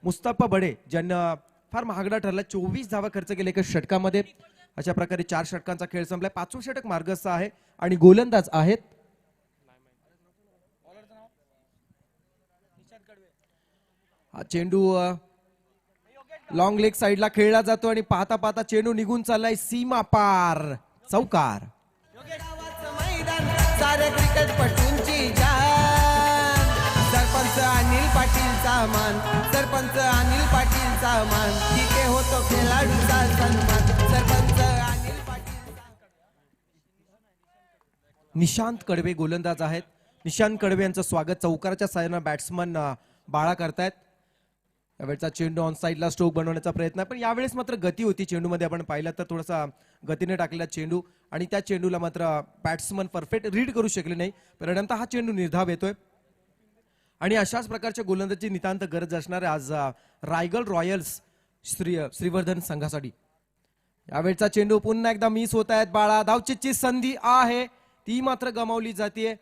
मुस्तफा बडे ज्यांना फार महागडा ठरला, 24 धावा खर्च केल्या एका षटकामध्ये. अशा प्रकारे 4 षटकांचा खेळ संपलाय. 5वं षटक मार्गस्थ आहे आणि गोलंदाज आहेत हा चेंडू लॉंग लेग साइडला खेळला जातो आणि पाहता पाहता चेंडू निघून चाललाय सीमा पार, चौकार. मैदान सारे क्रिकेटपटूंची जान. सरपंच अनिल पाटीलचा मान, सरपंच अनिल पाटीलचा मान. तिथे होतो खेळाडूचा सन्मान, सरपंच अनिल पाटील. निशांत कडवे गोलंदाज आहेत. निशांत कडवे यांचं स्वागत चौकाराच्या साह्यानं बॅट्समन बाळा करतायत. यावेळचा चेंडू ऑन साईडला स्ट्रोक बनवण्याचा प्रयत्न, पण यावेळेस मात्र गती होती चेंडूमध्ये. आपण पाहिलं तर थोडासा गतीने टाकलेला चेंडू आणि त्या चेंडूला मात्र बॅट्समन परफेक्ट रीड करू शकले नाही. परिणामतः हा चेंडू निर्धाव येतोय आणि अशाच प्रकारच्या गोलंदाजी नितांत गरज असणारे आज रायगड रॉयल्स श्रीवर्धन संघासाठी. यावेळचा चेंडू पुन्हा एकदा मिस होत आहेत बाळा. धावचीची संधी आहे ती मात्र गमावली जाते.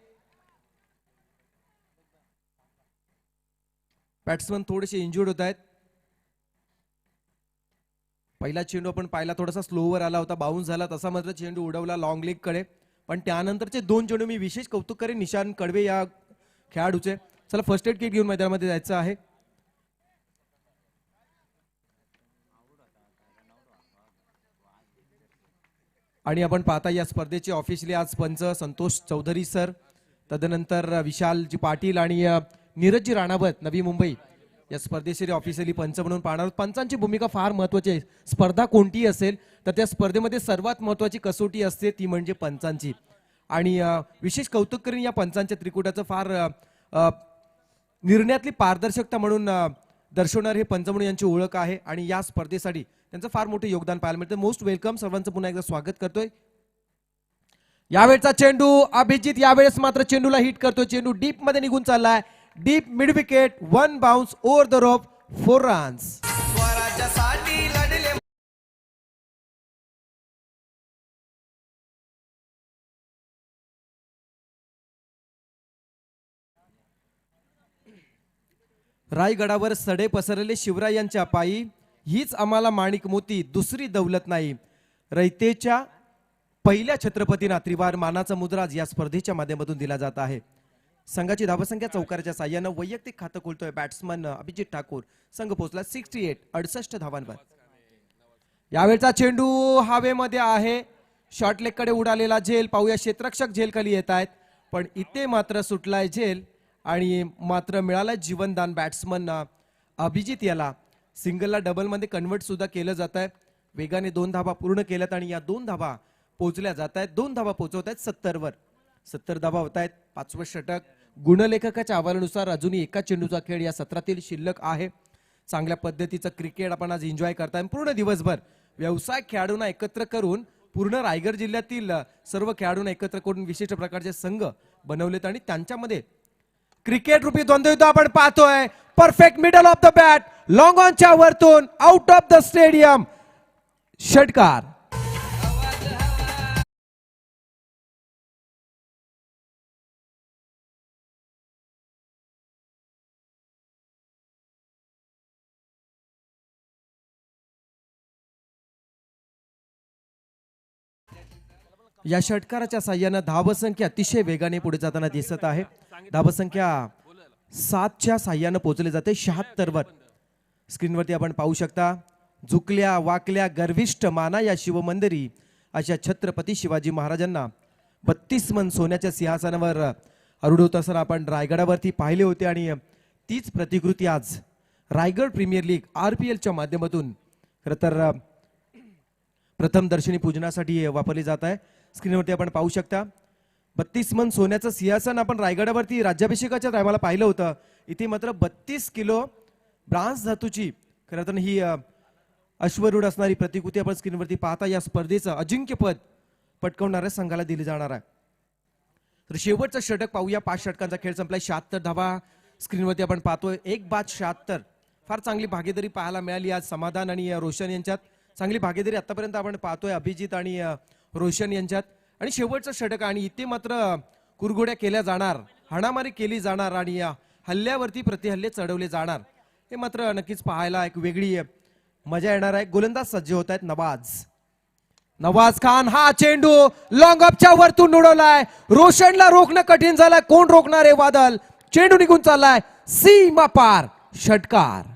बॅट्समन थोडेसे इंजुर्ड होत आहेत. पहिला चेंडू आपण पाहिला थोडासा स्लोवर आला होता, बाउन्स झाला, तसा मात्र चेंडू उडवला लॉंग लेग कडे. पण त्यानंतरचे 2 चेंडू मी विशेष कौतुक करेन निशान कडवे या खेळाडूचे. चला फर्स्ट एड किट घेऊन मैदानामध्ये जायचं आहे. आणि आपण पाहता या स्पर्धेचे ऑफिशियली आज पंच संतोष चौधरी सर, तदनंतर विशालजी पाटील आणि नीरजजी राणावत नवी मुंबई या स्पर्धेचे ऑफिशियली पंच म्हणून पाहणार आहोत. पंचांची भूमिका फार महत्वाची आहे. स्पर्धा कोणतीही असेल तर त्या स्पर्धेमध्ये सर्वात महत्वाची कसोटी असते ती म्हणजे पंचांची. आणि विशेष कौतुक करीन या पंचांच्या त्रिकुटाचं फार निर्णयातली पारदर्शकता म्हणून दर्शवणारे हे पंच म्हणून यांची ओळख आहे. आणि या स्पर्धेसाठी त्यांचं फार मोठं योगदान पाहायला मिळतं. मोस्ट वेलकम, सर्वांचं पुन्हा एकदा स्वागत करतोय. यावेळचा चेंडू अभिजित यावेळेस मात्र चेंडूला हिट करतोय. चेंडू डीप मध्ये निघून चाललाय. Deep mid wicket, 1 bounce over the rope, 4 runs. स्वराज्यासाठी लढले रायगडावर सडे पसरलेले शिवरायांच्या पायी, हीच आम्हाला माणिक मोती, दुसरी दौलत नाही. रयतेच्या पहिल्या छत्रपतींना त्रिवार मानाचा मुद्राज या स्पर्धेच्या माध्यमातून दिला जात आहे. संघाची धावसंख्या चौकाराच्या साह्यानं वैयक्तिक खातं खोलतोय बॅट्समन अभिजित ठाकूर. संघ पोहोचला 68 धावांवर. यावेळचा चेंडू हवेमध्ये आहे. शॉर्ट लेग कडे उडालेला झेल पाहूया. क्षेत्ररक्षक झेल खाली येत आहेत, पण इथे मात्र सुटलाय झेल आणि मात्र मिळालं जीवनदान बॅट्समन अभिजित याला. सिंगलला डबल मध्ये कन्वर्ट सुद्धा केलं जात आहे. वेगाने 2 धावा पूर्ण केल्यात आणि या 2 धावा पोहोचल्या जात आहेत. 2 धावा पोहोचवत आहेत 70 वर. 70 धावा होत आहेत. 5वं षटक. गुणलेखकाच्या अहवालानुसार अजूनही एका चेंडूचा खेळ या सत्रातील शिल्लक आहे. चांगल्या पद्धतीचं क्रिकेट आपण आज एन्जॉय करताय. पूर्ण दिवसभर व्यावसायिक खेळाडूंना एकत्र करून पूर्ण रायगड जिल्ह्यातील सर्व खेळाडूंना एकत्र करून विशिष्ट प्रकारचे संघ बनवलेत आणि त्यांच्यामध्ये क्रिकेट रूपी द्वंद्वयुद्ध आपण पाहतोय. Perfect middle of the bat, long ऑनच्या वरतून आउट ऑफ द स्टेडियम, षटकार. या षटकाराच्या साह्यानं धावसंख्या अतिशय वेगाने पुढे जाताना दिसत आहे. धावसंख्या 7च्या साह्यानं पोहोचले जाते 76 वर. स्क्रीनवरती आपण पाहू शकता. झुकल्या वाकल्या गर्विष्ठ माना या शिवमंदिरी अशा छत्रपती शिवाजी महाराजांना 32 मन सोन्याच्या सिंहासनावर आरूढ असताना आपण रायगडावरती पाहिले होते. आणि तीच प्रतिकृती आज रायगड प्रीमियर लीग RPLच्या माध्यमातून खरं तर प्रथम दर्शनी पूजनासाठी वापरली जात आहे. स्क्रीनवरती आपण पाहू शकता 32 मन सोन्याचं सिंहासन आपण रायगडावरती राज्याभिषेकाच्या टायमाला पाहिलं होतं. इथे मात्र 32 किलो ब्रांझ धातूची खरं तर ही अश्वरूढ असणारी प्रतिकृती आपण स्क्रीनवरती पाहता. या स्पर्धेचं अजिंक्यपद पटकावणाऱ्या संघाला दिली जाणार आहे. तर शेवटचं षटक पाहूया. 5 षटकांचा खेळ संपलाय. 76 धावा स्क्रीनवरती आपण पाहतोय. 1-बाद-76. फार चांगली भागीदारी पाहायला मिळाली आज समाधान आणि रोशन यांच्यात. चांगली भागीदारी आतापर्यंत आपण पाहतोय अभिजित आणि रोशन यांच्यात. आणि शेवटचं षटक आणि इथे मात्र कुरघोड्या केल्या जाणार, हाणामारी केली जाणार आणि हल्ल्यावरती प्रतिहल्ले चढवले जाणार. हे मात्र नक्कीच पाहायला एक वेगळी मजा येणार आहे. गोलंदाज सज्ज होत आहेत. नवाज खान हा चेंडू लॉंग अपच्या वरतून उडवलाय. रोशनला रोखणं कठीण झालंय. कोण रोखणार आहे वादल. चेंडू निघून चाललाय सीमा पार, षटकार.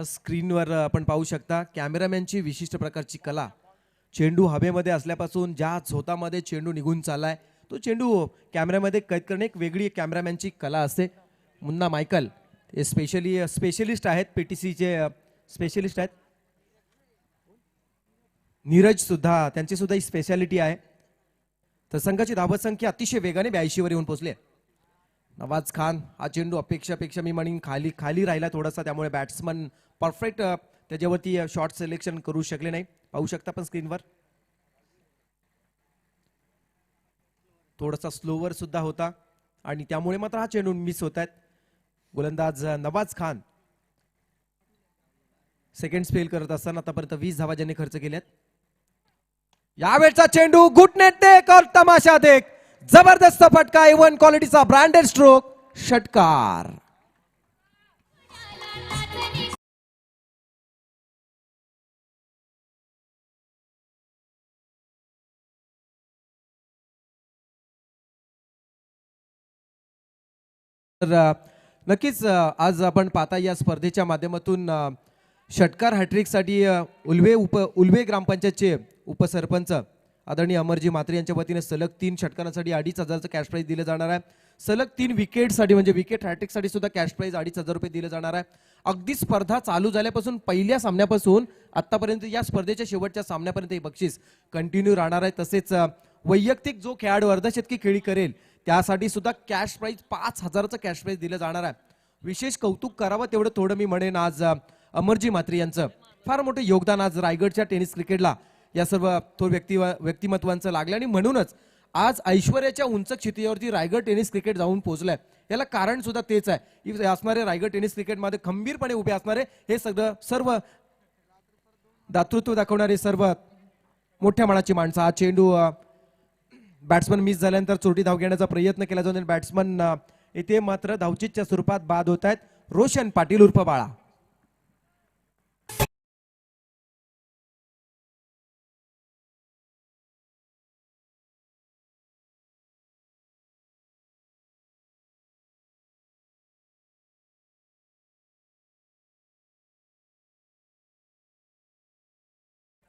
स्क्रीनवर आपण पाहू शकता कॅमेरामॅनची विशिष्ट प्रकारची कला. चेंडू हवेमध्ये असल्यापासून ज्या झोतामध्ये चेंडू निघून चाललाय तो चेंडू कॅमेऱ्यामध्ये कैद करणे एक वेगळी कॅमेरामॅनची कला असते. मुन्ना मायकल हे स्पेशलिस्ट आहेत. PTCचे स्पेशलिस्ट आहेत. नीरज सुद्धा त्यांची सुद्धा ही स्पेशालिटी आहे. तर संघाची धावसंख्या अतिशय वेगाने 82 वर येऊन पोहोचली. नवाज खान हा चेंडू अपेक्षापेक्षा मी म्हणेन खाली खाली राहिला थोडासा, त्यामुळे बॅट्समन परफेक्ट त्याच्यावरती शॉट सिलेक्शन करू शकले नाही. पाहू शकता पण स्क्रीनवर थोडासा स्लोवर सुद्धा होता आणि त्यामुळे मात्र हा चेंडू मिस होत आहेत. गोलंदाज नवाज खान सेकंड स्पेल करत असताना आतापर्यंत 20 धावा ज्यांनी खर्च केल्यात. यावेळचा चेंडू गुटनेट टेक और तमाशा देख, जबरदस्त फटका, A1 क्वालिटीचा ब्रँडेड स्ट्रोक, षटकार. तर नक्कीच आज आपण पाहता या स्पर्धेच्या माध्यमातून षटकार हॅट्रिकसाठी उल्वे ग्रामपंचायतचे उपसरपंच आदरणीय अमरजी म्हात्रे यांच्या वतीने सलग 3 षटकारांसाठी 2,500चं कॅश प्राइज दिलं जाणार आहे. सलग 3 विकेटसाठी म्हणजे विकेट हॅट्रिकसाठी सुद्धा कॅश प्राइज 2,500 रुपये दिले जाणार आहे. अगदी स्पर्धा चालू झाल्यापासून पहिल्या सामन्यापासून आतापर्यंत या स्पर्धेच्या शेवटच्या सामन्यापर्यंत हे बक्षीस कंटिन्यू राहणार आहे. तसेच वैयक्तिक जो खेळाडू अर्धशतकी खेळी करेल त्यासाठी सुद्धा कॅश प्राइज 5,000चं कॅश प्राइज दिलं जाणार आहे. विशेष कौतुक करावं तेवढं थोडं मी म्हणेन, आज अमरजी म्हात्रे यांचं फार मोठं योगदान आज रायगडच्या टेनिस क्रिकेटला या सर्व थोर व्यक्तिमत्वांचं लागलं आणि म्हणूनच आज ऐश्वर्याच्या उंच क्षितिजावरती रायगड टेनिस क्रिकेट जाऊन पोहोचलंय. याला कारण सुद्धा तेच आहे, असणारे रायगड टेनिस क्रिकेटमध्ये खंबीरपणे उभे असणारे हे सर्व दातृत्व दाखवणारे सर्व मोठ्या मनाची माणसं. हा चेंडू बॅट्समन मिस झाल्यानंतर चोटी धाव घेण्याचा प्रयत्न केला जातो. बॅट्समन येथे मात्र धावचीच्या स्वरूपात बाद होत आहेत. रोशन पाटील उर्फ बाळा.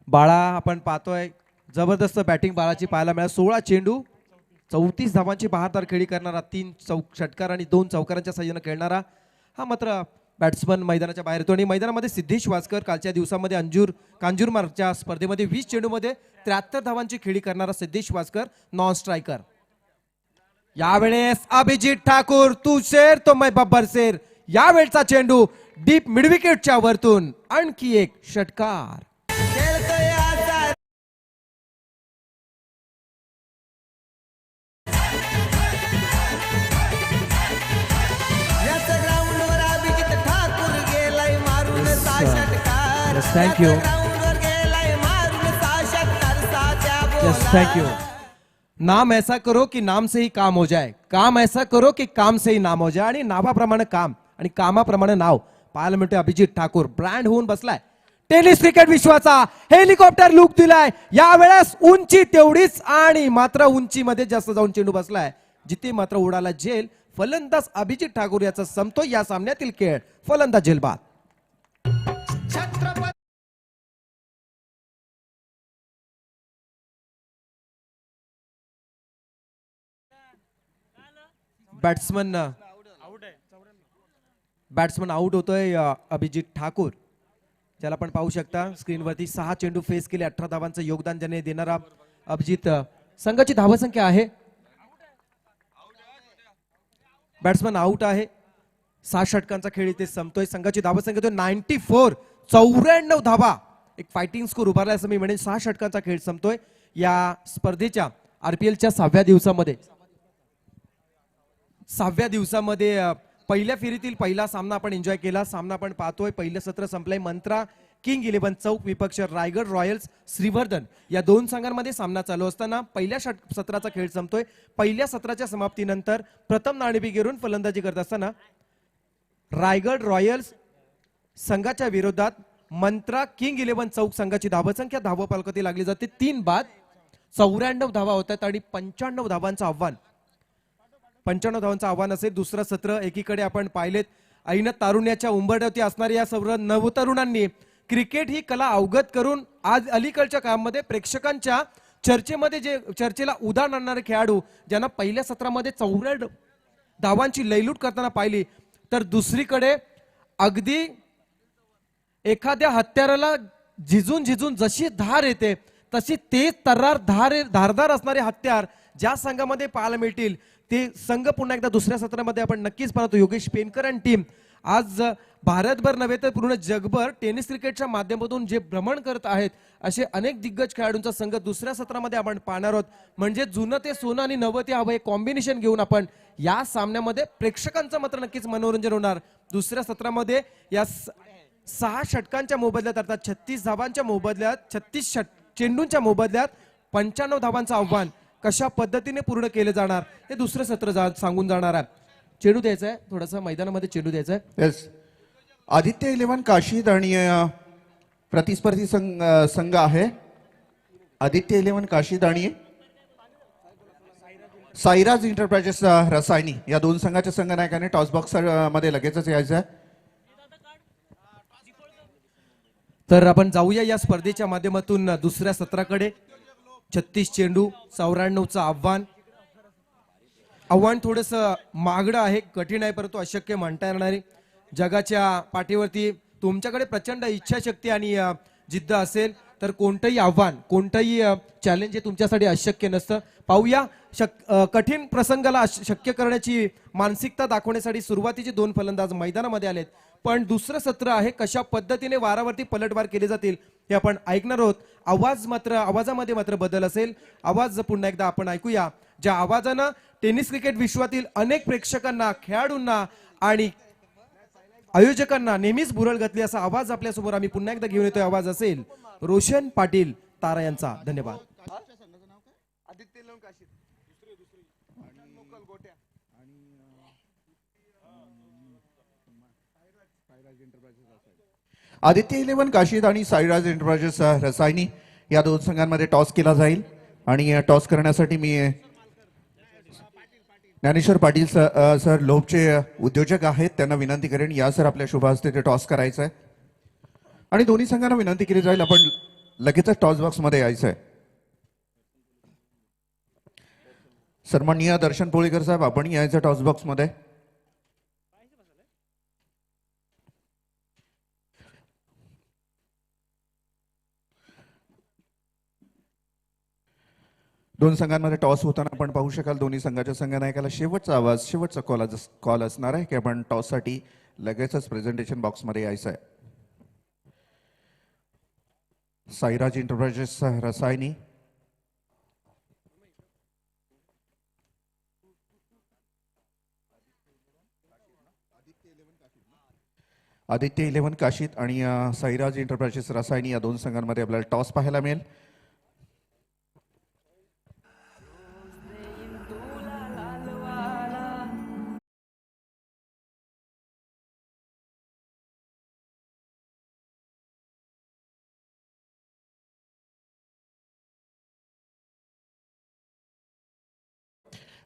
बाळा आपण पाहतोय जबरदस्त बॅटिंग बाळाची पाहायला मिळाली. 16 चेंडू 34 धावांची बहारदार खेळी करणारा, 3 षटकार आणि 2 चौकारांच्या साह्यानं खेळणारा हा मात्र बॅट्समन मैदानाच्या बाहेर येतो. आणि मैदानामध्ये सिद्धेश वासकर कालच्या दिवसामध्ये कांजूरमार्गच्या स्पर्धेमध्ये 20 चेंडूमध्ये 73 धावांची खेळी करणारा सिद्धेश वासकर नॉन स्ट्रायकर. यावेळेस अभिजित ठाकूर, तू शेर तो मैं बब्बर शेर. यावेळचा चेंडू डीप मिडविकेटच्या वरतून आणखी एक षटकार. खेळतोय आता याच ग्राउंडवर अभिजित ठाकूर गेलाय मारून 6 षटकार. Yes, thank you. ग्राउंडवर गेलाय मारून 6 षटकार. साच्या यस थैंक यू. नाम ऐसा करो कि नाम से ही काम हो जाए, काम ऐसा करो कि काम से ही नाम हो जाए. आणि नावाप्रमाणे काम आणि कामाप्रमाणे नाव पाहायला मिळते. अभिजित ठाकूर ब्रँड होऊन बसलाय. टेनिस क्रिकेट विश्वाचा हेलिकॉप्टर लुक दिलाय. यावेळेस उंची तेवढीच आणि मात्र उंचीमध्ये जास्त जाऊन चेंडू बसलाय, जिथे मात्र उडाला झेल. फलंदाज अभिजित ठाकूर याचा संपतो या सामन्यातील खेळ. फलंदाज झेलबाद. छत्रपती बॅट्समन आउट होतोय अभिजित ठाकूर, ज्याला आपण पाहू शकता स्क्रीनवरती. 6 चेंडू फेस केले, 18 धावांचं योगदान ज्याने देणारा अभिजित. संघाची धावसंख्या आहे, बॅट्समन आउट आहे. 6 षटकांचा खेळ इथे संपतोय. संघाची धावसंख्या 94, 94 धावा, एक फायटिंग स्कोर उभारला असं मी म्हणेन. 6 षटकांचा खेळ संपतोय या स्पर्धेच्या RPLच्या 6व्या दिवसामध्ये पहिल्या फेरीतील पहिला सामना आपण एन्जॉय केला. सामना आपण पाहतोय, पहिलं सत्र संपलंय. मंत्रा किंग 11 चौक विपक्ष रायगड रॉयल्स श्रीवर्धन या 2 संघांमध्ये सामना चालू असताना पहिल्या सत्राचा खेळ संपतोय. पहिल्या सत्राच्या समाप्तीनंतर प्रथम नाणेफेक घेऊन फलंदाजी करत असताना रायगड रॉयल्स संघाच्या विरोधात मंत्रा किंग 11 चौक संघाची धावसंख्या धावफलकावरती लागली जाते 3 बाद. 94 धावा होत आहेत आणि 95 धावांचं आव्हान. 95 धावांचं आव्हान असेल. दुसरं सत्र एकीकडे आपण पाहिलेत, ऐन तारुण्याच्या उंबरठ्यावरती असणाऱ्या या सर्व नवतरुणांनी क्रिकेट ही कला अवगत करून आज अलीकडच्या काळामध्ये प्रेक्षकांच्या चर्चेला उदाहरण आणणारे खेळाडू ज्यांना पहिल्या सत्रामध्ये 94 धावांची लयलूट करताना पाहिली, तर दुसरीकडे अगदी एखाद्या हत्याराला झिजून जशी धार येते तशी तेज धारदार असणारे हत्यार ज्या संघामध्ये पाहायला मिळतील ते संघ पुन्हा एकदा दुसऱ्या सत्रामध्ये आपण नक्कीच पाहतो. योगेश पेनकर आणि टीम आज भारतभर नव्हे तर पूर्ण जगभर टेनिस क्रिकेटच्या माध्यमातून जे भ्रमण करत आहेत असे अनेक दिग्गज खेळाडूंचा संघ दुसऱ्या सत्रामध्ये आपण पाहणार आहोत. म्हणजे जुनं ते सोनं आणि नवं ते हवं हे कॉम्बिनेशन घेऊन आपण या सामन्यामध्ये प्रेक्षकांचं मात्र नक्कीच मनोरंजन होणार. दुसऱ्या सत्रामध्ये या 6 षटकांच्या मोबदल्यात अर्थात 36 धावांच्या मोबदल्यात 36 चेंडूंच्या मोबदल्यात 95 धावांचं आव्हान कशा पद्धतीने पूर्ण केले जाणार हे दुसरं सत्र सांगून जाणार आहे. चेंडू द्यायचा आहे, थोडासा मैदानामध्ये चेंडू द्यायचा आहे. येस, आदित्य इलेव्हन काशीद आणि प्रतिस्पर्धी संघ आहे. आदित्य इलेव्हन काशीद आणि साईराज एंटरप्राइजेस रसायनी या दोन संघाच्या संघनायकाने टॉस बॉक्स मध्ये लगेचच यायचं आहे. तर आपण जाऊया या स्पर्धेच्या माध्यमातून दुसऱ्या सत्राकडे. 36 चेंडू 94चं आव्हान थोडस महागडं आहे, कठीण आहे, परंतु अशक्य म्हणता येणार नाही. जगाच्या पाठीवरती तुमच्याकडे प्रचंड इच्छाशक्ती आणि जिद्द असेल तर कोणतंही आव्हान कोणतंही चॅलेंज हे तुमच्यासाठी अशक्य नसतं. पाहूया कठीण प्रसंगाला शक्य करण्याची मानसिकता दाखवण्यासाठी सुरुवातीचे 2 फलंदाज मैदानामध्ये आलेत. पण दुसरं सत्र आहे, कशा पद्धतीने वारावरती पलटवार केले जातील हे आपण ऐकणार आहोत. आवाजामध्ये मात्र बदल असेल. आवाज पुन्हा एकदा आपण ऐकूया, ज्या आवाजानं टेनिस क्रिकेट विश्वातील अनेक प्रेक्षकांना, खेळाडूंना आणि आयोजकांना नेहमीच भुरळ घातली. असा आवाज आपल्यासमोर आम्ही पुन्हा एकदा घेऊन येतोय. आवाज असेल रोशन पाटील तारा यांचा. धन्यवाद. आदित्य इलेव्हन काशीद आणि साईराज एंटरप्राइजेस रसायनी या दोन संघांमध्ये टॉस केला जाईल आणि टॉस करण्यासाठी मी ज्ञानेश्वर पाटील सर लोभचे उद्योजक आहेत, त्यांना विनंती करेन या सर आपल्या शुभ हस्ते ते टॉस करायचं आहे आणि दोन्ही संघांना विनंती केली जाईल आपण लगेचच टॉस बॉक्स मध्ये यायचं आहे. सन्माननीय दर्शन पोळीकर साहेब, आपण यायचं टॉस बॉक्स मध्ये. दोन संघांमध्ये टॉस होताना आपण पाहू शकाल दोन्ही संघाच्या संघनायकाला शेवटचा आवाज, शेवटचा कॉल असणार आहे की आपण टॉस साठी लगेचच प्रेझेंटेशन बॉक्स मध्ये यायचं आहे. साईराज एंटरप्राइजेस रसायनी आदित्य इलेव्हन काशीद आणि साईराज एंटरप्राइजेस रसायनी या दोन संघांमध्ये आपल्याला टॉस पाहायला मिळेल.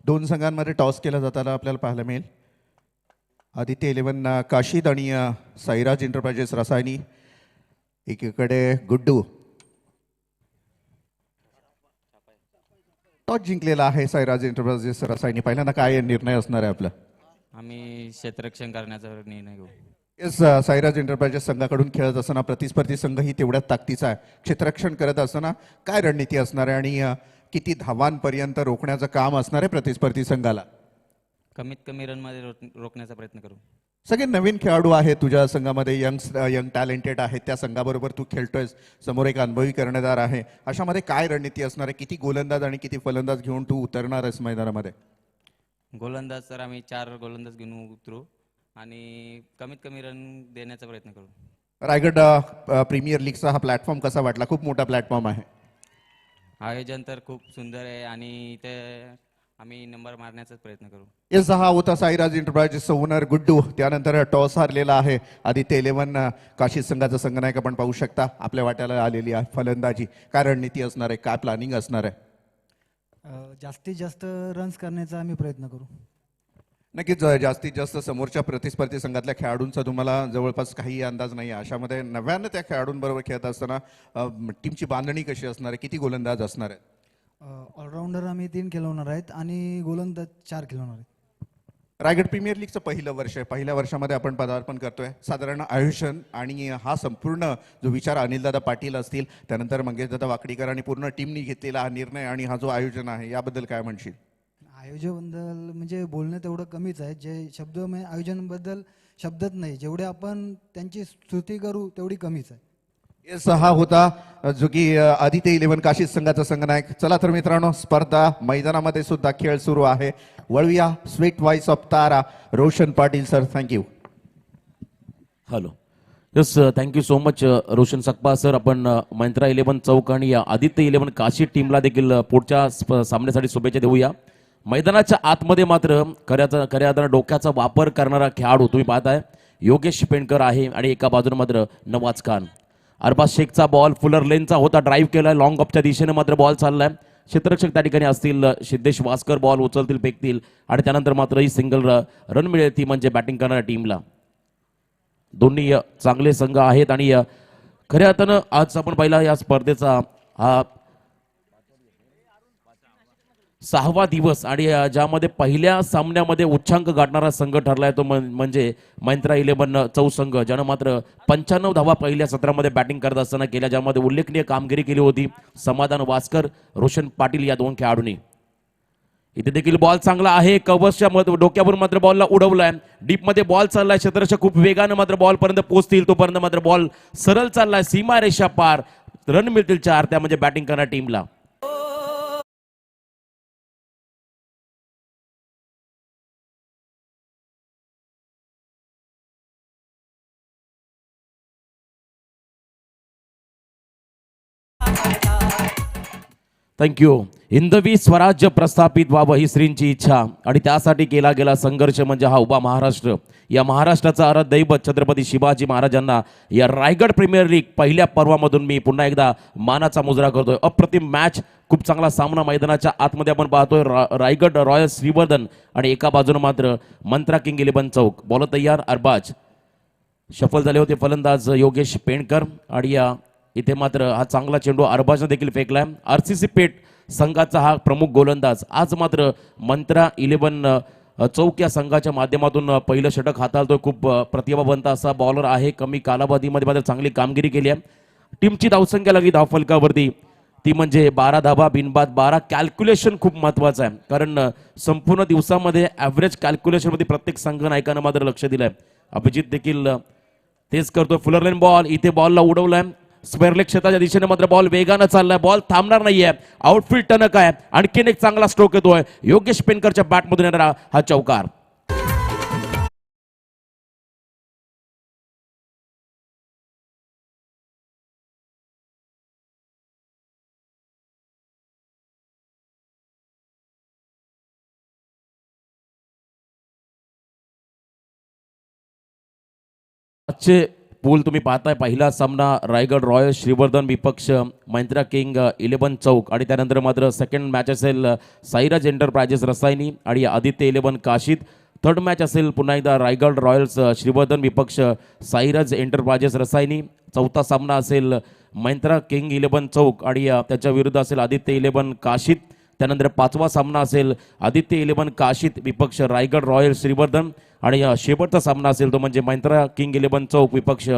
दोन संघांमध्ये टॉस केला जाताना आपल्याला पाहायला मिळेल. आदित्य इलेव्हन काशीद आणि साईराज एंटरप्राइजेस रसायनी. एकीकडे गुड्डू टॉस जिंकलेला आहे. साईराज एंटरप्राइजेस रसायनी पहिल्यांदा काय निर्णय असणार आहे आपला? आम्ही क्षेत्ररक्षण करण्याचा निर्णय घेऊ. येस, साईराज एंटरप्राइजेस संघाकडून खेळत असताना प्रतिस्पर्धी संघ ही तेवढ्याच ताकदीचा आहे. क्षेत्ररक्षण करत असताना काय रणनीती असणार आहे आणि किती धावांपर्यंत रोखण्याचं काम असणार आहे प्रतिस्पर्धी संघाला? कमीत कमी रनमध्ये रोखण्याचा प्रयत्न करू. सगळे नवीन खेळाडू आहेत तुझ्या संघामध्ये, यंग टॅलेंटेड आहेत, त्या संघाबरोबर तू खेळतोयस, समोर एक अनुभवी कर्णधार आहे. अशामध्ये काय रणनीती असणार आहे? किती गोलंदाज आणि किती फलंदाज घेऊन तू उतरणार आहेस मैदानामध्ये? गोलंदाज तर आम्ही 4 गोलंदाज घेऊन उतरू आणि कमीत कमी रन देण्याचा प्रयत्न करू. रायगड प्रीमियर लीगचा हा प्लॅटफॉर्म कसा वाटला? खूप मोठा प्लॅटफॉर्म आहे. आयोजन तर खूप सुंदर आहे आणि इथे आम्ही नंबर मारण्याचाच प्रयत्न करू. येस, हा होता साईराज एंटरप्राइजेसचा ओनर गुड्डू. त्यानंतर टॉस हारलेला आहे आदित्य इलेव्हन काशीद संघाचा संघनायक आपण पाहू शकता. आपल्या वाट्याला आलेली आहे फलंदाजी. काय रणनीती असणार आहे? काय प्लॅनिंग असणार आहे? जास्तीत जास्त रन्स करण्याचा आम्ही प्रयत्न करू. नक्कीच जास्तीत जास्त समोरच्या प्रतिस्पर्धी संघातल्या खेळाडूंचा तुम्हाला जवळपास काही अंदाज नाही आहे. अशामध्ये नव्यानं त्या खेळाडूंबरोबर खेळत असताना टीमची बांधणी कशी असणार आहे? किती गोलंदाज असणार आहेत? ऑलराऊंडर आम्ही 3 खेळवणार आहेत आणि गोलंदाज 4 खेळवणार आहेत. रायगड प्रीमियर लीगचं पहिलं वर्ष आहे. पहिल्या वर्षामध्ये आपण पदार्पण करतोय. साधारण आयोजन आणि हा संपूर्ण जो विचार अनिलदादा पाटील असतील, त्यानंतर मंगेशदादा वाकडीकर आणि पूर्ण टीमनी घेतलेला हा निर्णय आणि हा जो आयोजन आहे याबद्दल काय म्हणशील? आयोजनाबद्दल म्हणजे बोलणं तेवढं कमीच आहे. जे शब्द म्हणजे आयोजनाबद्दल शब्दच नाही. जेवढे आपण त्यांची स्तुती करू तेवढी कमीच आहे. येस, हा होता जो की आदित्य 11 काशीद संघाचा संघनायक. चला तर मित्रांनो, स्पर्धा मैदानामध्ये सुद्धा खेळ सुरू आहे. वळूया sweet voice of Tara Roshan Patil sir. Thank you. Hello. Yes, thank you so much Roshan Sakpa sir. आपण मंत्रा 11 चौक आणि आदित्य 11 काशी टीमला देखील पुढच्या सामन्यासाठी शुभेच्छा देऊया. मैदानाच्या आतमध्ये मात्र खऱ्या अर्थानं डोक्याचा वापर करणारा खेळाडू तुम्ही पाहताय योगेश पेंडकर आहे आणि एका बाजूने मात्र नवाज खान. अरबाज शेखचा बॉल फुलर लेनचा होता, ड्राईव्ह केलाय लॉंग ऑफच्या दिशेने मात्र बॉल चाललाय. क्षेत्ररक्षक त्या ठिकाणी असतील सिद्धेश वास्कर, बॉल उचलतील फेकतील आणि त्यानंतर मात्र ही सिंगल रन मिळेल, ती म्हणजे बॅटिंग करणाऱ्या टीमला. दोन्ही चांगले संघ आहेत आणि खऱ्या अर्थानं आज आपण पहिला या स्पर्धेचा हा 6वा दिवस आणि ज्यामध्ये पहिल्या सामन्यामध्ये उच्चांक गाठणारा संघ ठरलाय तो म्हणजे मंत्रा 11 चौसंघ, ज्यानं मात्र 95 धावा पहिल्या सत्रामध्ये बॅटिंग करत असताना केल्या, ज्यामध्ये उल्लेखनीय कामगिरी केली होती समाधान वास्कर, रोशन पाटील या दोन खेळाडूंनी. इथे देखील बॉल चांगला आहे, कव्हर्सच्या डोक्यावर मात्र बॉलला उडवलाय. डीप मध्ये बॉल चाललाय, क्षेत्ररक्षक खूप वेगाने मात्र बॉल पर्यंत पोहोचतील तोपर्यंत मात्र बॉल सरळ चाललाय, सीमा रेषा पार. रन मिळतील 4, त्या म्हणजे बॅटिंग करणाऱ्या टीमला. थँक्यू. हिंदवी स्वराज्य प्रस्थापित व्हावं ही श्रींची इच्छा आणि त्यासाठी केला गेला संघर्ष म्हणजे हा उभा महाराष्ट्र. या महाराष्ट्राचा आराध्य दैवत छत्रपती शिवाजी महाराजांना या रायगड प्रीमियर लीग पहिल्या पर्वामधून मी पुन्हा एकदा मानाचा मुजरा करतोय. अप्रतिम मॅच, खूप चांगला सामना मैदानाच्या आतमध्ये आपण पाहतोय. रायगड रॉयल श्रीवर्धन आणि एका बाजूने मात्र मंत्रा किंग 11 चौक. बॉल तयार, अरबाज. शफल झाले होते फलंदाज योगेश पेंडकर आणि इथे मात्र हा चांगला चेंडू अरबाजने देखील फेकलाय. आरसीसी पेठ संघाचा हा प्रमुख गोलंदाज आज मात्र मंत्रा 11 चौक या संघाच्या माध्यमातून पहिलं षटक हाताळतोय. खूप प्रतिभावंत असा बॉलर आहे. कमी कालावधीमध्ये मात्र चांगली कामगिरी केली आहे. टीमची धावसंख्या लागली धावफलकावरती, ती म्हणजे 12 धावा बिनबाद 12. कॅल्क्युलेशन खूप महत्वाचं आहे, कारण संपूर्ण दिवसामध्ये ॲव्हरेज कॅल्क्युलेशनमध्ये प्रत्येक संघ नायकानं मात्र लक्ष दिलंय. अभिजित देखील तेच करतोय. फुलरलाईन बॉल, इथे बॉलला उडवलाय. स्क्वेअरलेग क्षेत्राच्या दिशेने मात्र बॉल वेगानं चाललाय, बॉल थांबणार नाहीये. आउटफील्ड टनक आहे. आणखीन एक चांगला स्ट्रोक येतोय योगेश पेंडकरच्या बॅटमधून येणारा हा चौकार. आजचे पूल तुम्ही पाहताय. पहिला सामना रायगड रॉयल श्रीवर्धन विपक्ष मंत्रा किंग 11 चौक आणि त्यानंतर मात्र सेकंड मॅच असेल साईराज एंटरप्राइजेस रसायनी आणि आदित्य 11 काशीद. थर्ड मॅच असेल पुन्हा एकदा रायगड रॉयल्स श्रीवर्धन विपक्ष साईराज एंटरप्राइजेस रसायनी. चौथा सामना असेल मंत्रा किंग 11 चौक आणि त्याच्या विरुद्ध असेल आदित्य 11 काशीद. त्यानंतर पाचवा सामना असेल आदित्य 11 काशीद विपक्ष रायगड रॉयल श्रीवर्धन आणि शेवटचा सामना असेल तो म्हणजे मंत्रा किंग 11 चौक विपक्ष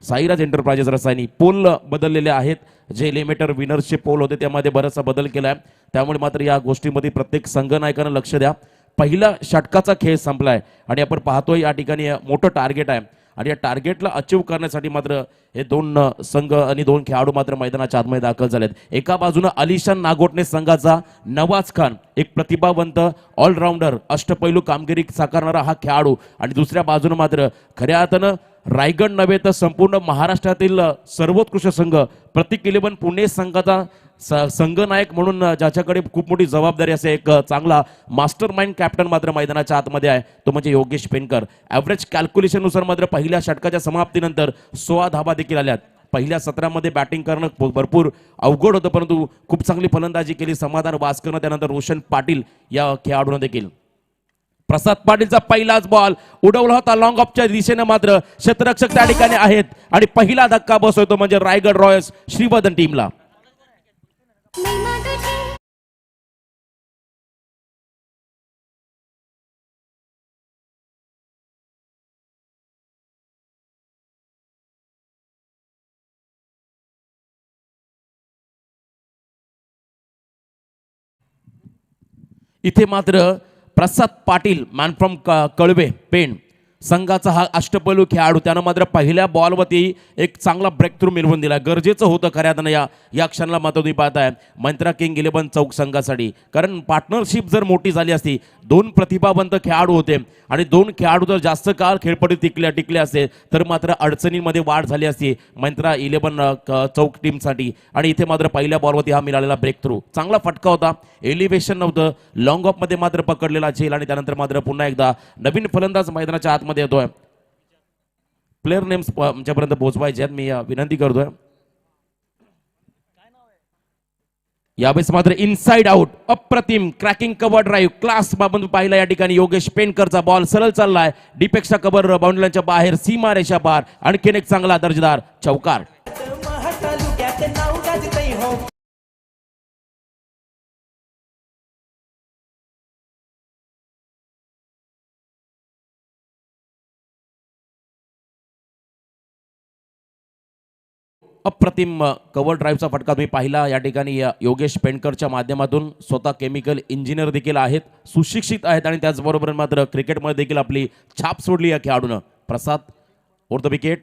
साईराज एंटरप्राइजेस रसायनी. पोल बदललेले आहेत, जे एलिमिनेटर विनर्सचे पोल होते त्यामध्ये बराचसा बदल केला आहे. त्यामुळे मात्र या गोष्टीमध्ये प्रत्येक संघनायकानं लक्ष द्या. पहिला षटकाचा खेळ संपलाय आणि आपण पाहतोय या ठिकाणी मोठं टार्गेट आहे आणि या टार्गेटला अचीव करण्यासाठी मात्र हे दोन संघ आणि दोन खेळाडू मात्र मैदानाच्या आतमध्ये दाखल झालेत. एका बाजूनं अलिशान नागोटणे संघाचा नवाज खान, एक प्रतिभावंत ऑलराऊंडर, अष्टपैलू कामगिरी साकारणारा हा खेळाडू आणि दुसऱ्या बाजूनं मात्र खऱ्या अर्थानं रायगड नव्हे तर संपूर्ण महाराष्ट्रातील सर्वोत्कृष्ट संघ प्रतीक 11 पुणे संघाचा संघनायक म्हणून ज्याच्याकडे खूप मोठी जबाबदारी असे एक चांगला मास्टर माइंड कॅप्टन मात्र मैदानाच्या आतमध्ये आहे, तो म्हणजे योगेश पेंडकर. ॲव्हरेज कॅल्क्युलेशननुसार मात्र पहिल्या षटकाच्या समाप्तीनंतर 16 धावा देखील आल्यात. पहिल्या सत्रामध्ये बॅटिंग करणं भरपूर अवघड होतं, परंतु खूप चांगली फलंदाजी केली समाधान वास्करनं, त्यानंतर रोशन पाटील या खेळाडूनं देखील. प्रसाद पाटीलचा पहिलाच बॉल उडवला होता लॉंग ऑफच्या दिशेने, मात्र क्षेत्ररक्षक त्या ठिकाणी आहेत आणि पहिला धक्का बसवतो म्हणजे रायगड रॉयल्स श्रीवर्धन टीमला. इथे मात्र प्रसाद पाटील मॅन फ्रॉम कळवे पेण संघाचा हा अष्टपैलू खेळाडू त्यानं मात्र पहिल्या बॉलवरती एक चांगला ब्रेक थ्रू मिळवून दिला. गरजेचं होतं खऱ्या अर्थानं या क्षणाला मात्र तुम्ही पाहताय मंत्रा किंग 11 चौक संघासाठी. कारण पार्टनरशिप जर मोठी झाली असती, दोन प्रतिभावंत खेळाडू होते आणि दोन खेळाडू जर जास्त काळ खेळपट्टीत टिकले असते तर मात्र अडचणींमध्ये वाढ झाली असती मंत्रा 11 चौक टीमसाठी. आणि इथे मात्र पहिल्या बॉलवरती हा मिळालेला ब्रेक थ्रू चांगला फटका होता. एलिव्हेशन नव्हतं, लॉंग ऑफमध्ये मात्र पकडलेला झेल आणि त्यानंतर मात्र पुन्हा एकदा नवीन फलंदाज मैदानाच्या आतमध्ये येतोय. प्लेअर नेम्स आमच्यापर्यंत पोहोचवायचे आहेत, मी विनंती करतोय. यावेळेस मात्र इनसाइड आउट अप्रतिम क्रॅकिंग कव्हर ड्राईव्ह क्लास बाबत पाहिला या ठिकाणी. योगेश पेनकरचा बॉल सरळ चाललाय डिपेक्सच्या कव्हर बाउंड्रीच्या बाहेर सीमा रेषा पार. आणखीन एक चांगला दर्जेदार चौकार. अप्रतिम कव्हर ड्राईव्हचा फटका तुम्ही पाहिला या ठिकाणी. योगेश पेंडकरच्या माध्यमातून स्वतः केमिकल इंजिनियर देखील आहेत, सुशिक्षित आहेत आणि त्याचबरोबर मात्र क्रिकेटमध्ये देखील आपली छाप सोडली या खेळाडूनं. प्रसाद ओर द विकेट.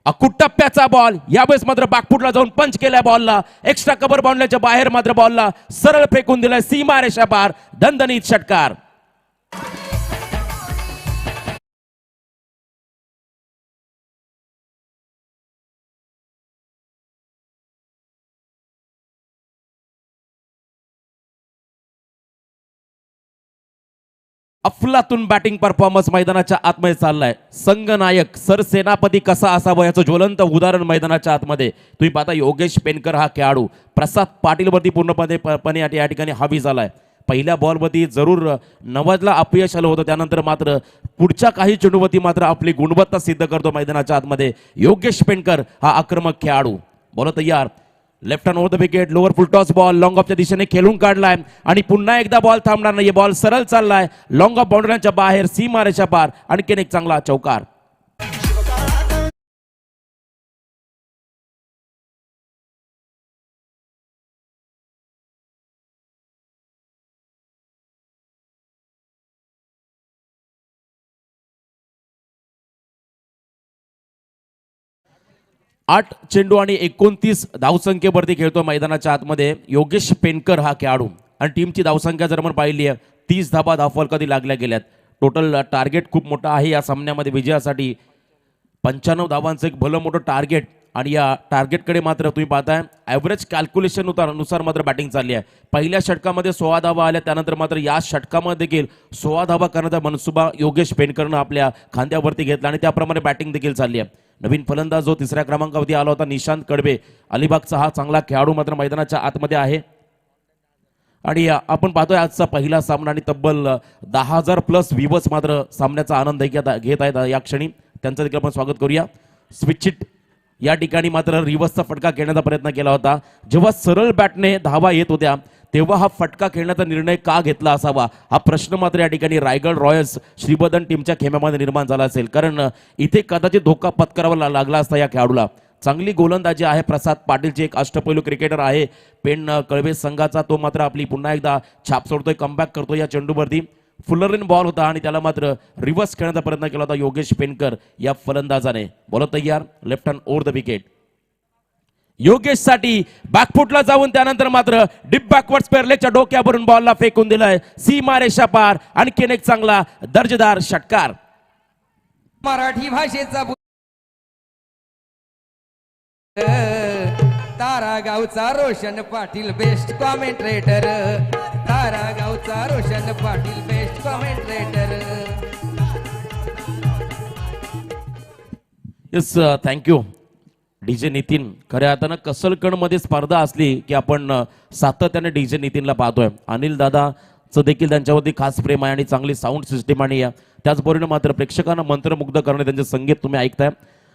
अकुट टप्प्याचा बॉल यावेळेस मात्र बॅकफुटला जाऊन पंच केल्या बॉलला. एक्स्ट्रा कव्हर बाउंड्रीच्या बाहेर मात्र बॉलला सरळ फेकून दिलाय सीमा रेषा पार. दणदणीत षटकार. अफलातून बॅटिंग परफॉर्मन्स मैदानाच्या आतमध्ये चाललाय. संघनायक सरसेनापती कसा असावा याचं ज्वलंत उदाहरण मैदानाच्या आतमध्ये तुम्ही पाहता. योगेश पेनकर हा खेळाडू प्रसाद पाटीलवरती पूर्णपणे या ठिकाणी हावी झालाय. पहिल्या बॉलवरती जरूर नवाजला अपयश आलं होतं, त्यानंतर मात्र पुढच्या काही चेंडूवरती मात्र आपली गुणवत्ता सिद्ध करतो मैदानाच्या आतमध्ये. योगेश पेनकर हा आक्रमक खेळाडू. बॉल तयार. Left hand over the wicket. Lower full toss ball long ऑफच्या दिशेने खेळून काढलाय आणि पुन्हा एकदा बॉल थांबणार नाही. बॉल सरळ चाललाय लॉंग ऑफ बाउंड्रीच्या बाहेर सीमा रेषा पार. आणखीन एक चांगला चौकार. आठ चेंडू आणि 29 धावसंख्येवरती खेळतो मैदानाच्या आतमध्ये योगेश पेनकर हा खेळाडू. आणि टीमची धावसंख्या जर आपण पाहिली आहे 30 धाबा धावफलकात लागल्या गेल्यात. टोटल टार्गेट खूप मोठं आहे या सामन्यामध्ये विजयासाठी. 95 धावांचं एक भलं मोठं टार्गेट आणि या टार्गेटकडे मात्र तुम्ही पाहताय ॲव्हरेज कॅल्क्युलेशन नुसार मात्र बॅटिंग चालली आहे. पहिल्या षटकामध्ये 16 धावा आल्या, त्यानंतर मात्र या षटकामध्ये देखील 16 धावा करण्याचा मनसुबा योगेश पेनकरनं आपल्या खांद्यावरती घेतला आणि त्याप्रमाणे बॅटिंग देखील चालली आहे. नवीन फलंदाज जो तिसऱ्या क्रमांकावरती आला होता निशांत कडबे अलिबागचा हा चांगला खेळाडू मात्र मैदानाच्या आतमध्ये आहे. आणि आपण पाहतोय आजचा पहिला सामना आणि तब्बल 10,000 प्लस व्ह्यूअर्स मात्र सामन्याचा आनंद घेत आहेत या क्षणी. त्यांचं देखील आपण स्वागत करूया. स्विचिट या ठिकाणी मात्र रिव्हर्सचा फटका खेळण्याचा प्रयत्न केला होता. जेव्हा सरळ बॅटने धावा येत होत्या तेव्हा हा फटका खेळण्याचा निर्णय का घेतला असावा हा प्रश्न मात्र या ठिकाणी रायगड रॉयल्स श्रीवर्धन टीमच्या खेम्यामध्ये निर्माण झाला असेल. कारण इथे कदाचित धोका पत्करावा लागला असता या खेळाडूला. चांगली गोलंदाजी आहे. प्रसाद पाटीलचे एक अष्टपैलू क्रिकेटर आहे पेण कळवे संघाचा. तो मात्र आपली पुन्हा एकदा छाप सोडतोय, कमबॅक करतो या चेंडूवरती. फुलरन बॉल होता आणि त्याला मात्र रिव्हर्स खेळण्याचा प्रयत्न केला होता योगेश पेनकर या फलंदाजाने. बॉल तयार. Left hand over the wicket. Yogesh साठी बॅकफुटला जाऊन त्यानंतर मात्र डीप बॅकवर्ड स्पेअरलेच्या डोक्यावरून बॉलला फेकून दिलाय सीमा रेषा पार. आणखीन एक चांगला दर्जेदार षटकार. मराठी भाषेचा तारा गावचा रोशन पाटील बेस्ट कॉमेंट्रेटर. तारा गावचा Roshan Patil best commentator. Yes thank you DJ Nitin. खऱ्या अर्थानं कसलकणमध्ये स्पर्धा असली की आपण सातत्याने डीजे नितीनला पाहतोय. अनिल दादाचं देखील त्यांच्यावरती खास प्रेम आहे आणि चांगली साऊंड सिस्टीम आणि त्याचबरोबर मात्र प्रेक्षकांना मंत्रमुग्ध करणे त्यांचे संगीत तुम्ही ऐकताय.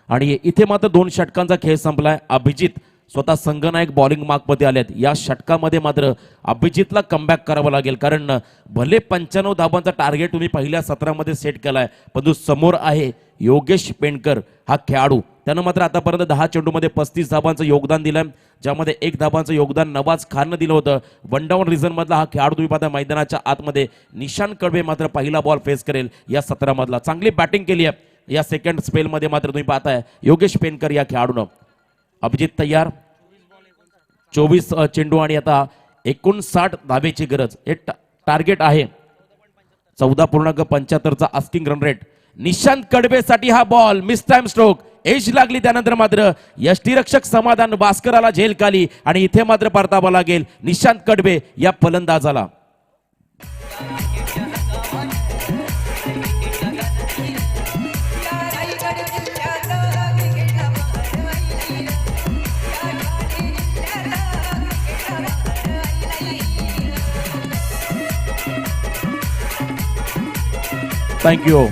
आणि इथे मात्र 2 षटकांचा खेळ संपलाय. अभिजित स्वतः संघनायक बॉलिंग मार्कमध्ये आलेत. या षटकामध्ये मात्र अभिजितला कमबॅक करावं लागेल कारण भले 95 धावांचा टार्गेट तुम्ही पहिल्या सत्रामध्ये सेट केलाय परंतु समोर आहे योगेश पेनकर हा खेळाडू. त्यानं मात्र आतापर्यंत 10 चेंडूमध्ये 35 धाबांचं योगदान दिलंय, ज्यामध्ये 1 धाबांचं योगदान नवाज खाननं दिलं होतं. वन डाऊन रिझन मधला हा खेळाडू तुम्ही पाहता मैदानाच्या आतमध्ये. निशांत कडबे मात्र पहिला बॉल फेस करेल या सत्रामधला. चांगली बॅटिंग केली आहे या सेकंड स्पेलमध्ये मात्र तुम्ही पाहताय योगेश पेनकर या खेळाडूनं. अभिजित तयार, 24 चेंडू आणि आता 59 धाबेची गरज. हे टार्गेट आहे. 14.75चा आस्किंग रन रेट. निशांत कडबेसाठी हा ball mistime stroke. Edge लागली त्यानंतर मात्र यष्टीरक्षक समाधान भास्कराला झेल खाली आणि इथे मात्र परतावा लागेल निशांत कडबे या फलंदाजाला. थँक्यू.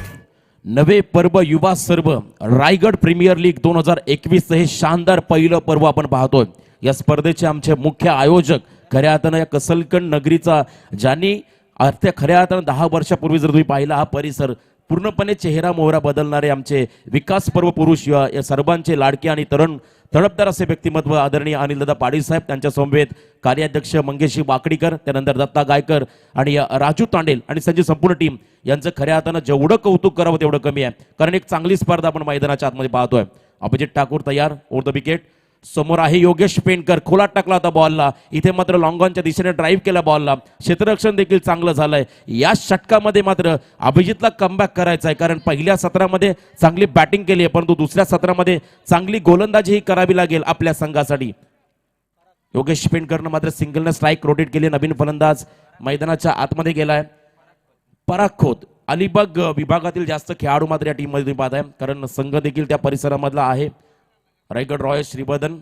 नवे पर्व युवा सर्व रायगड प्रीमियर लीग 2021 हे शानदार पहिलं पर्व आपण पाहतोय. या स्पर्धेचे आमचे मुख्य आयोजक खऱ्या अर्थानं या कसलकंड नगरीचा, ज्यांनी खऱ्या अर्थानं 10 वर्षापूर्वी जर तुम्ही पाहिला हा परिसर पूर्णपणे चेहरा मोहरा बदलणारे आमचे विकास पर्व पुरुष या सर्वांचे लाडके आणि तडपदार असे व्यक्तिमत्व आदरणीय अनिलदादा पाटील साहेब, त्यांच्या समवेत कार्याध्यक्ष मंगेशी बाकडीकर, त्यानंतर दत्ता गायकर आणि राजू तांडेल आणि त्यांची संपूर्ण टीम यांचं खऱ्या अर्थानं जेवढं कौतुक करावं तेवढं कमी आहे, कारण एक चांगली स्पर्धा आपण मैदानाच्या आतमध्ये पाहतोय. अभिजित ठाकूर तयार, ओव्हर द विकेट. समोर आहे योगेश पेनकर, खोलात टाकला होता बॉलला, इथे मात्र लॉंगॉनच्या दिशेने ड्राईव्ह केला बॉलला. क्षेत्ररक्षण देखील चांगलं झालंय. या षटकामध्ये मात्र अभिजितला कमबॅक करायचा आहे, कारण पहिल्या सत्रामध्ये चांगली बॅटिंग केली आहे, परंतु दुसऱ्या सत्रामध्ये चांगली गोलंदाजीही करावी लागेल आपल्या संघासाठी. योगेश पेनकरनं मात्र सिंगलनं स्ट्राईक रोटेट केली. नवीन फलंदाज मैदानाच्या आतमध्ये गेलाय. पराग खोत, अलिबाग विभागातील जास्त खेळाडू मात्र या टीममध्ये तुम्ही पाहताय, कारण संघ देखील त्या परिसरामधला आहे. रायगड रॉयल श्रीवर्धन,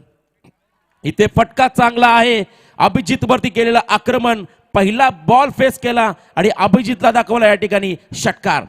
इथे फटका चांगला आहे. अभिजित वरती केलेलं आक्रमण, पहिला बॉल फेस केला आणि अभिजितला दाखवला या ठिकाणी षटकार.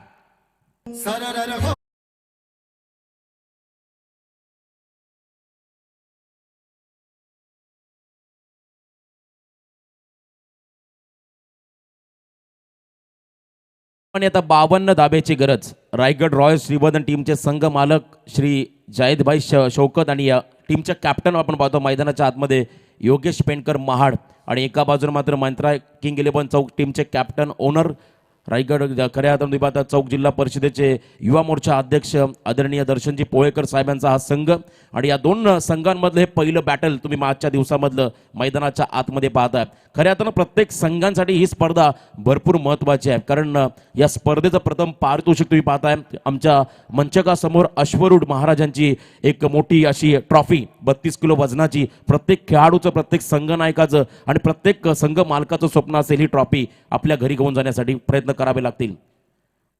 आणि आता 52 धाब्याची गरज. रायगड रॉयल श्रीवर्धन टीमचे संघ मालक श्री जायदभाई शौकत आणि या टीमच्या कॅप्टन आपण पाहतो मैदानाच्या आतमध्ये योगेश पेनकर महाड, आणि एका बाजूला मात्र मंत्रा किंग 11 चौक टीमचे कॅप्टन ओनर रायगड खऱ्या अर्थानं विभागात चौक जिल्हा परिषदेचे युवा मोर्चा अध्यक्ष आदरणीय दर्शनजी पोळेकर साहेबांचा हा संघ. आणि या दोन संघांमधलं हे पहिलं बॅटल तुम्ही मागच्या दिवसामधलं मैदानाच्या आतमध्ये पाहताय. खऱ्या अर्थानं प्रत्येक संघांसाठी ही स्पर्धा भरपूर महत्त्वाची आहे, कारण या स्पर्धेचं प्रथम पारितोषिक तुम्ही पाहताय आमच्या मंचकासमोर अश्वरूढ महाराजांची एक मोठी अशी ट्रॉफी 32 किलो वजनाची. प्रत्येक खेळाडूचं, प्रत्येक संघनायकाचं आणि प्रत्येक संघ मालकाचं स्वप्न असेल ही ट्रॉफी आपल्या घरी घेऊन जाण्यासाठी प्रयत्न करावे लागतील.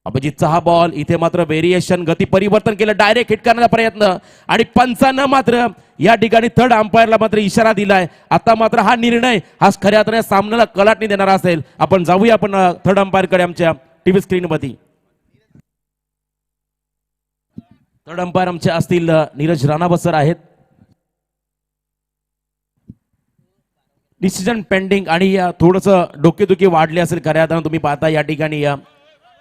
अभिजितचा हा बॉल, इथे मात्र व्हेरिएशन, गती परिवर्तन केलं, डायरेक्ट हिट करण्याचा प्रयत्न आणि पंचानं मात्र या ठिकाणी थर्ड अंपायरला मात्र इशारा दिलाय. आता मात्र हा निर्णय हा खऱ्या अर्थाने सामन्याला कलाटणी देणारा असेल. आपण जाऊया आपण थर्ड अंपायर कडे आमच्या टीव्ही स्क्रीन मध्ये. थर्ड अंपायर आमचे असतील नीरज राणावसर आहेत. डिसिजन पेंडिंग आणि थोडंसं डोकेदुखी वाढली असेल खऱ्या अर्थानं तुम्ही पाहता या ठिकाणी या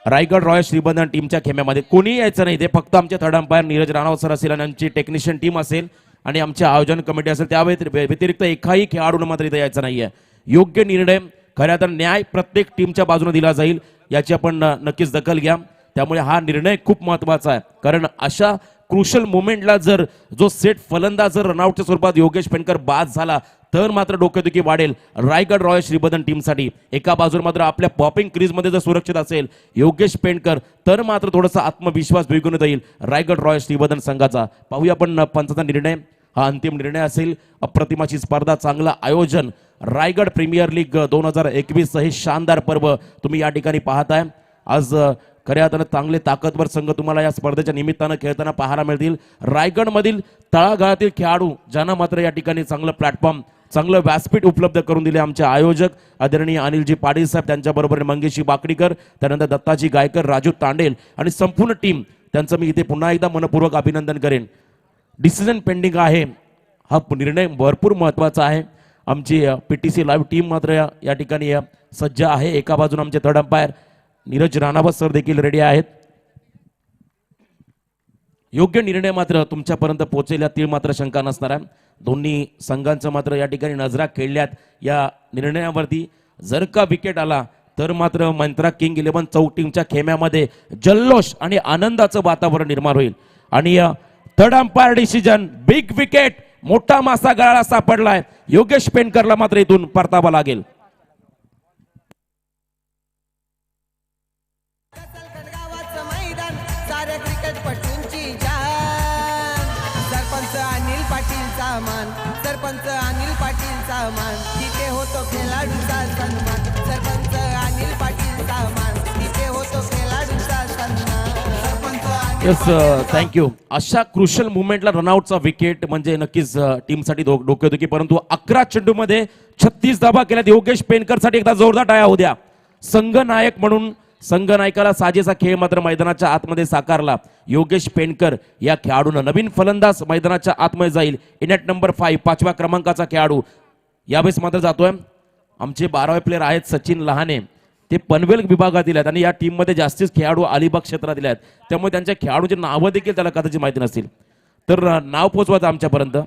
रायगड रॉयल श्रीवर्धन टीमच्या खेम्यामध्ये कोणी यायचं नाही. ते फक्त आमचे थर्ड अंपायर नीरज राणावसर असेल आणि आमची टेक्निशियन टीम असेल आणि आमचे आयोजन कमिटी असेल. त्या व्यतिरिक्त एकाही खेळाडून मात्र इथे यायचं नाहीये. योग्य निर्णय, खऱ्या अर्थानं न्याय प्रत्येक टीमच्या बाजूने दिला जाईल याची आपण नक्कीच दखल घ्या. त्यामुळे हा निर्णय खूप महत्वाचा आहे, कारण अशा क्रुशल मोमेंटला जर जो सेट फलंदाज जर रनआउटच्या स्वरूपात योगेश पेनकर बाद झाला तर मात्र डोकेदुखी वाढेल रायगड रॉयल श्रीवर्धन टीमसाठी. एका बाजूला मात्र आपल्या पॉपिंग क्रीजमध्ये जर सुरक्षित असेल योगेश पेनकर तर मात्र थोडासा आत्मविश्वास द्विगुणित होईल रायगड रॉयल श्रीवर्धन संघाचा. पाहूया आपण पंचाचा निर्णय, हा अंतिम निर्णय असेल. अप्रतिमाची स्पर्धा, चांगलं आयोजन, रायगड प्रीमियर लीग 2021 हे शानदार पर्व तुम्ही या ठिकाणी पाहताय. आज खऱ्या अर्थानं चांगले ताकदवर संघ तुम्हाला या स्पर्धेच्या निमित्तानं खेळताना पाहायला मिळतील. रायगडमधील तळागाळातील खेळाडू ज्यांना मात्र या ठिकाणी चांगलं प्लॅटफॉर्म, चांगलं व्यासपीठ उपलब्ध करून दिले आमचे आयोजक आदरणीय अनिलजी पाटील साहेब, त्यांच्याबरोबर मंगेशी बाकडीकर, त्यानंतर दत्ताजी गायकर, राजू तांडेल आणि संपूर्ण टीम, त्यांचं मी इथे पुन्हा एकदा मनपूर्वक अभिनंदन करेन. डिसिजन पेंडिंग आहे, हा निर्णय भरपूर महत्त्वाचा आहे. आमची PTC लाईव्ह टीम मात्र या ठिकाणी सज्ज आहे. एका बाजूने आमचे third umpire Neeraj Ranawat sir देखील रेडी आहेत. योग्य निर्णय मात्र तुमच्यापर्यंत पोहोचेल यातील मात्र शंका नसणार आहे. दोन्ही संघांचं मात्र या ठिकाणी नजरा खेळल्यात या निर्णयावरती. जर का विकेट आला तर मात्र मंत्रा किंग 11 चौक टीमच्या खेम्यामध्ये जल्लोष आणि आनंदाचं वातावरण निर्माण होईल. आणि third umpire decision, big wicket, मोठा मासा गळाला सापडलाय. योगेश पेनकरला मात्र इथून परतावा लागेल. कसलगड गावाचं मैदान साऱ्या क्रिकेटपटूंची जान. सरपंच अनिल पाटीलचा मान, सरपंच अनिल पाटीलचा मान, तिथे होतो खेळाडूचा सन्मान. सरपंच अनिल पाटीलचा मान, तिथे होतो खेळाडूचा सन्मान. Sarpanch Anil yes, thank you. अशा क्रुशल मुवमेंटला रनआउटचा विकेट म्हणजे नक्कीच टीमसाठी डोकेदुखी. परंतु 11 चेंडूमध्ये 36 धावा केल्यात. योगेश पेनकरसाठी एकदा जोरदार टाळ्या होऊ द्या. संघनायक म्हणून संघनायकाला साजेसा खेळ मात्र मैदानाच्या आतमध्ये साकारला. योगेश पेनकर या खेळाडूनं नवीन फलंदाज मैदानाच्या आतमध्ये जाईल. इनेट नंबर 5, 5व्या क्रमांकाचा खेळाडू यावेळेस मात्र जातोय. आमचे 12वे प्लेयर आहेत सचिन लहाने, ते पनवेल विभागातील आहेत आणि या टीममध्ये जास्तीच खेळाडू अलिबाग क्षेत्रातील आहेत. त्यामुळे त्यांच्या खेळाडूची नावं देखील त्याला कदाचित माहिती नसतील. तर नाव पोचवायचं आमच्यापर्यंत.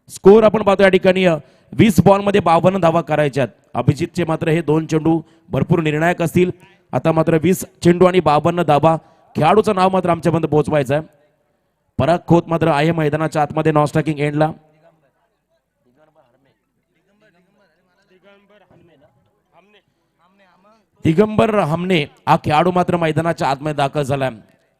स्कोर आपण पाहतो या ठिकाणी 20 बॉलमध्ये 52 धावा करायच्यात. अभिजितचे मात्र हे 2 चेंडू भरपूर निर्णायक असतील. आता मात्र 20 चेंडू आणि 52 धावा. खेळाडूचं नाव मात्र आमच्यापर्यंत पोहोचवायचं आहे. पराग खोत मात्र आहे मैदानाच्या आतमध्ये नॉन स्ट्रायकिंग एंडला. दिगंबर हमने हा खेळाडू मात्र मैदानाच्या आतमध्ये दाखल झालाय.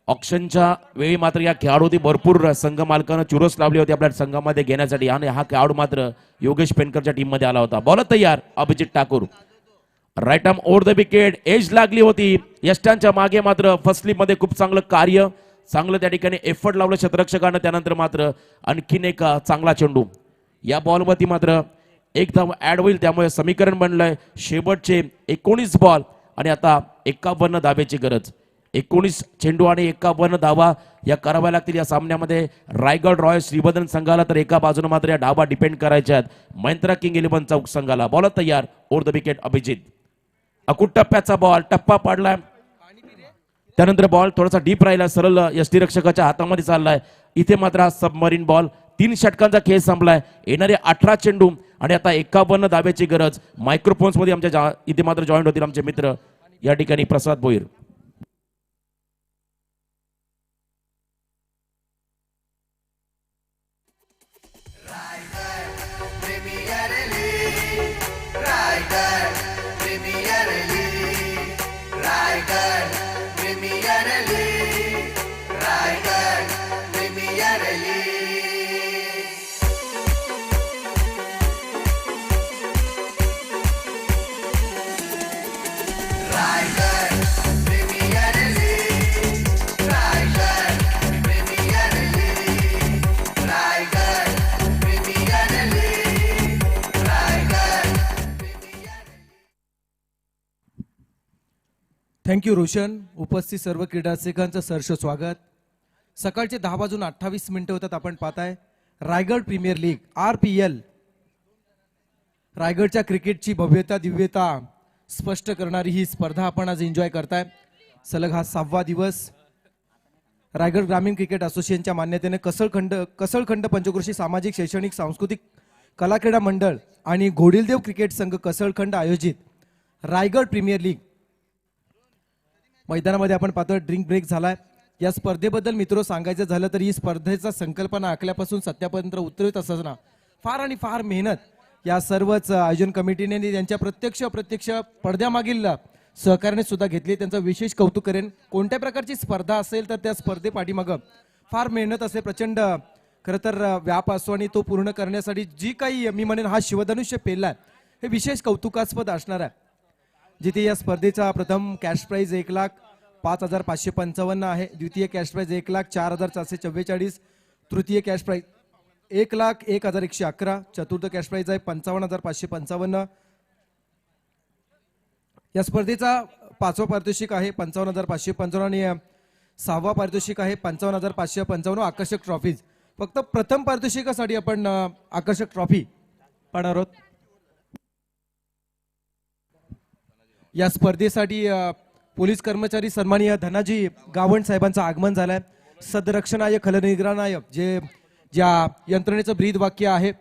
ऑक्शनच्या वेळी मात्र या खेळाडूची भरपूर संघ मालकानं चुरस लावली होती आपल्या संघामध्ये घेण्यासाठी आणि हा खेळाडू मात्र योगेश पेनकरच्या टीम मध्ये आला होता. बॉलर तयार Abhijit Thakur. Right arm over the wicket, edge लागली होती. यष्टांच्या मागे मात्र फर्स्ट स्लिप मध्ये खूप चांगलं कार्य, चांगलं त्या ठिकाणी एफर्ट लावलं क्षेत्ररक्षकानं. त्यानंतर मात्र आणखीन एक चांगला चेंडू. या बॉलवरती मात्र एक धाव ऍड होईल. त्यामुळे समीकरण बनलंय शेवटचे 19 बॉल आणि आता 51 धावेची गरज. 19 चेंडू आणि 51 धावा या कराव्या लागतील या सामन्यामध्ये रायगड रॉयल श्रीवर्धन संघाला. तर एका बाजूने मात्र या धावा डिपेंड करायच्या आहेत महिंद्रा किंग 11 चौक संघाला. बॉलर तयार ओव्हर द विकेट अभिजित. अकुट टप्प्याचा बॉल, टप्पा पाडलाय. त्यानंतर बॉल थोडासा डीप राहिला, सरळ यष्टीरक्षकाच्या हातामध्ये चाललाय. इथे मात्र हा सबमरीन बॉल. 3 षटकांचा खेळ संपलाय. येणारे 18 चेंडू आणि आता 51 धाब्याची गरज. मायक्रोफोन्स मध्ये आमच्या इथे मात्र जॉईंट होतील आमचे मित्र या ठिकाणी Prasad Bhoir. Premier league, Raigad premier league, Raigad premier league, Raigad premier league. Raigad premier league, Raigad premier league, Raigad premier league, Raigad premier. Thank you Roshan. उपस्थित सर्व क्रीडारसिकांचं सहर्ष स्वागत. सकाळचे 10:28 होतात. आपण पाहताय रायगड प्रीमियर लीग RPL. रायगडच्या क्रिकेटची भव्यता दिव्यता स्पष्ट करणारी ही स्पर्धा आपण आज एन्जॉय करताय. सलग हा 6वा दिवस. रायगड ग्रामीण क्रिकेट असोसिएशनच्या मान्यतेने कसळखंड पंचक्रोशी सामाजिक शैक्षणिक सांस्कृतिक कला क्रीडा मंडळ आणि घोडिलदेव क्रिकेट संघ कसळखंड आयोजित रायगड प्रीमियर लीग मैदानामध्ये आपण पाहतो ड्रिंक ब्रेक झालाय. या स्पर्धेबद्दल मित्र सांगायचं झालं तर ही स्पर्धेचा संकल्पना आखल्यापासून सत्यापर्यंत उतरवत असताना फार आणि फार मेहनत या सर्वच आयोजन कमिटीने आणि त्यांच्या प्रत्यक्ष पडद्यामागील सहकार्याने सुद्धा घेतली. त्यांचं विशेष कौतुक करेन. कोणत्या प्रकारची स्पर्धा असेल तर त्या स्पर्धे पाठीमागं फार मेहनत असते, प्रचंड खरं तर व्याप असतो आणि तो पूर्ण करण्यासाठी जी काही मी म्हणेन हा शिवधनुष्य पेललाय हे विशेष कौतुकास्पद असणार आहे. जिथे या स्पर्धेचा प्रथम कॅश प्राइज 1,05,555 आहे. द्वितीय कॅश प्राइज 1,04,444. तृतीय कॅश प्राइज 1,01,111. चतुर्थ कॅश प्राइज आहे 55,555. या स्पर्धेचा 5वा पारितोषिक आहे 55,555 आणि 6वा पारितोषिक आहे 55,555. आकर्षक ट्रॉफीज. फक्त प्रथम पारितोषिकासाठी आपण आकर्षक ट्रॉफी पाहणार आहोत. या स्पर्धेसाठी पोलीस कर्मचारी सन्माननीय धनाजी गावंड साहेबांचं आगमन झालंय. सदरक्षणाय खलनिग्रहणाय जे ज्या यंत्रणेचं ब्रीद वाक्य आहे,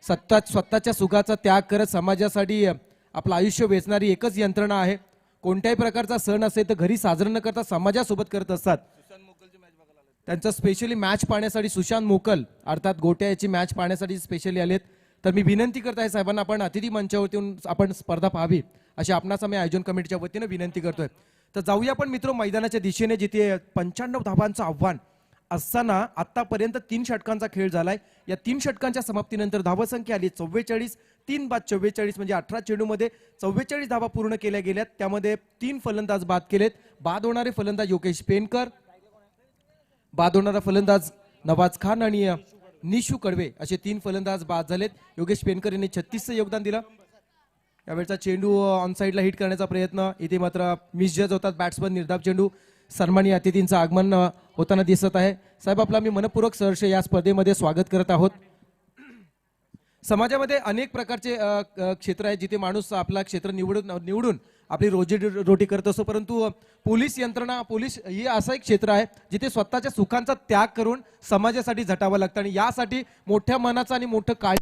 स्वतःच्या सुखाचा त्याग करत समाजासाठी आपलं आयुष्य वेचणारी एकच यंत्रणा आहे. कोणत्याही प्रकारचा सण असेल तर घरी साजरा न करता समाजासोबत करत असतात. त्यांचं स्पेशली मॅच पाहण्यासाठी सुशांत मोकल अर्थात गोट्या याची मॅच पाहण्यासाठी स्पेशली आलेत. तर मी विनंती करत आहे साहेबांना, आपण अतिथी मंचावरती येऊन आपण स्पर्धा पाहावी अशी आपणास आम्ही आयोजन कमिटीच्या वतीनं विनंती करतोय. तर जाऊया आपण मित्र मैदानाच्या दिशेने, जिथे 95 धावांचं आव्हान असताना आतापर्यंत 3 षटकांचा खेळ झालाय. या 3 षटकांच्या समाप्तीनंतर धावसंख्या आली 44. 3 बाद 44 म्हणजे 18 चेंडूमध्ये 44 धावा पूर्ण केल्या गेल्यात. त्यामध्ये 3 फलंदाज बाद केलेत. बाद होणारे फलंदाज योगेश पेनकर, बाद होणारा फलंदाज नवाज खान आणि निशू कडवे असे 3 फलंदाज बाद झालेत. योगेश पेनकर यांनी 36चं योगदान दिलं. यावेळचा चेंडू ऑन साईडला हिट करण्याचा प्रयत्न, इथे मात्र मिसजज होतात बॅट्समन. निर्धाव चेंडू. सन्मानी अतिथींचं आगमन होताना दिसत आहे. साहेब, आपलं आम्ही मनपूर्वक सहर्ष या स्पर्धेमध्ये स्वागत करत आहोत. समाजामध्ये अनेक प्रकारचे क्षेत्र आहेत जिथे माणूस आपला क्षेत्र निवडून आपली रोजी करत असतो, परंतु पोलीस यंत्रणा, पोलीस ही असं एक क्षेत्र आहे जिथे स्वतःच्या सुखांचा त्याग करून समाजासाठी झटावं लागतं आणि यासाठी मोठ्या मनाचं आणि मोठं काय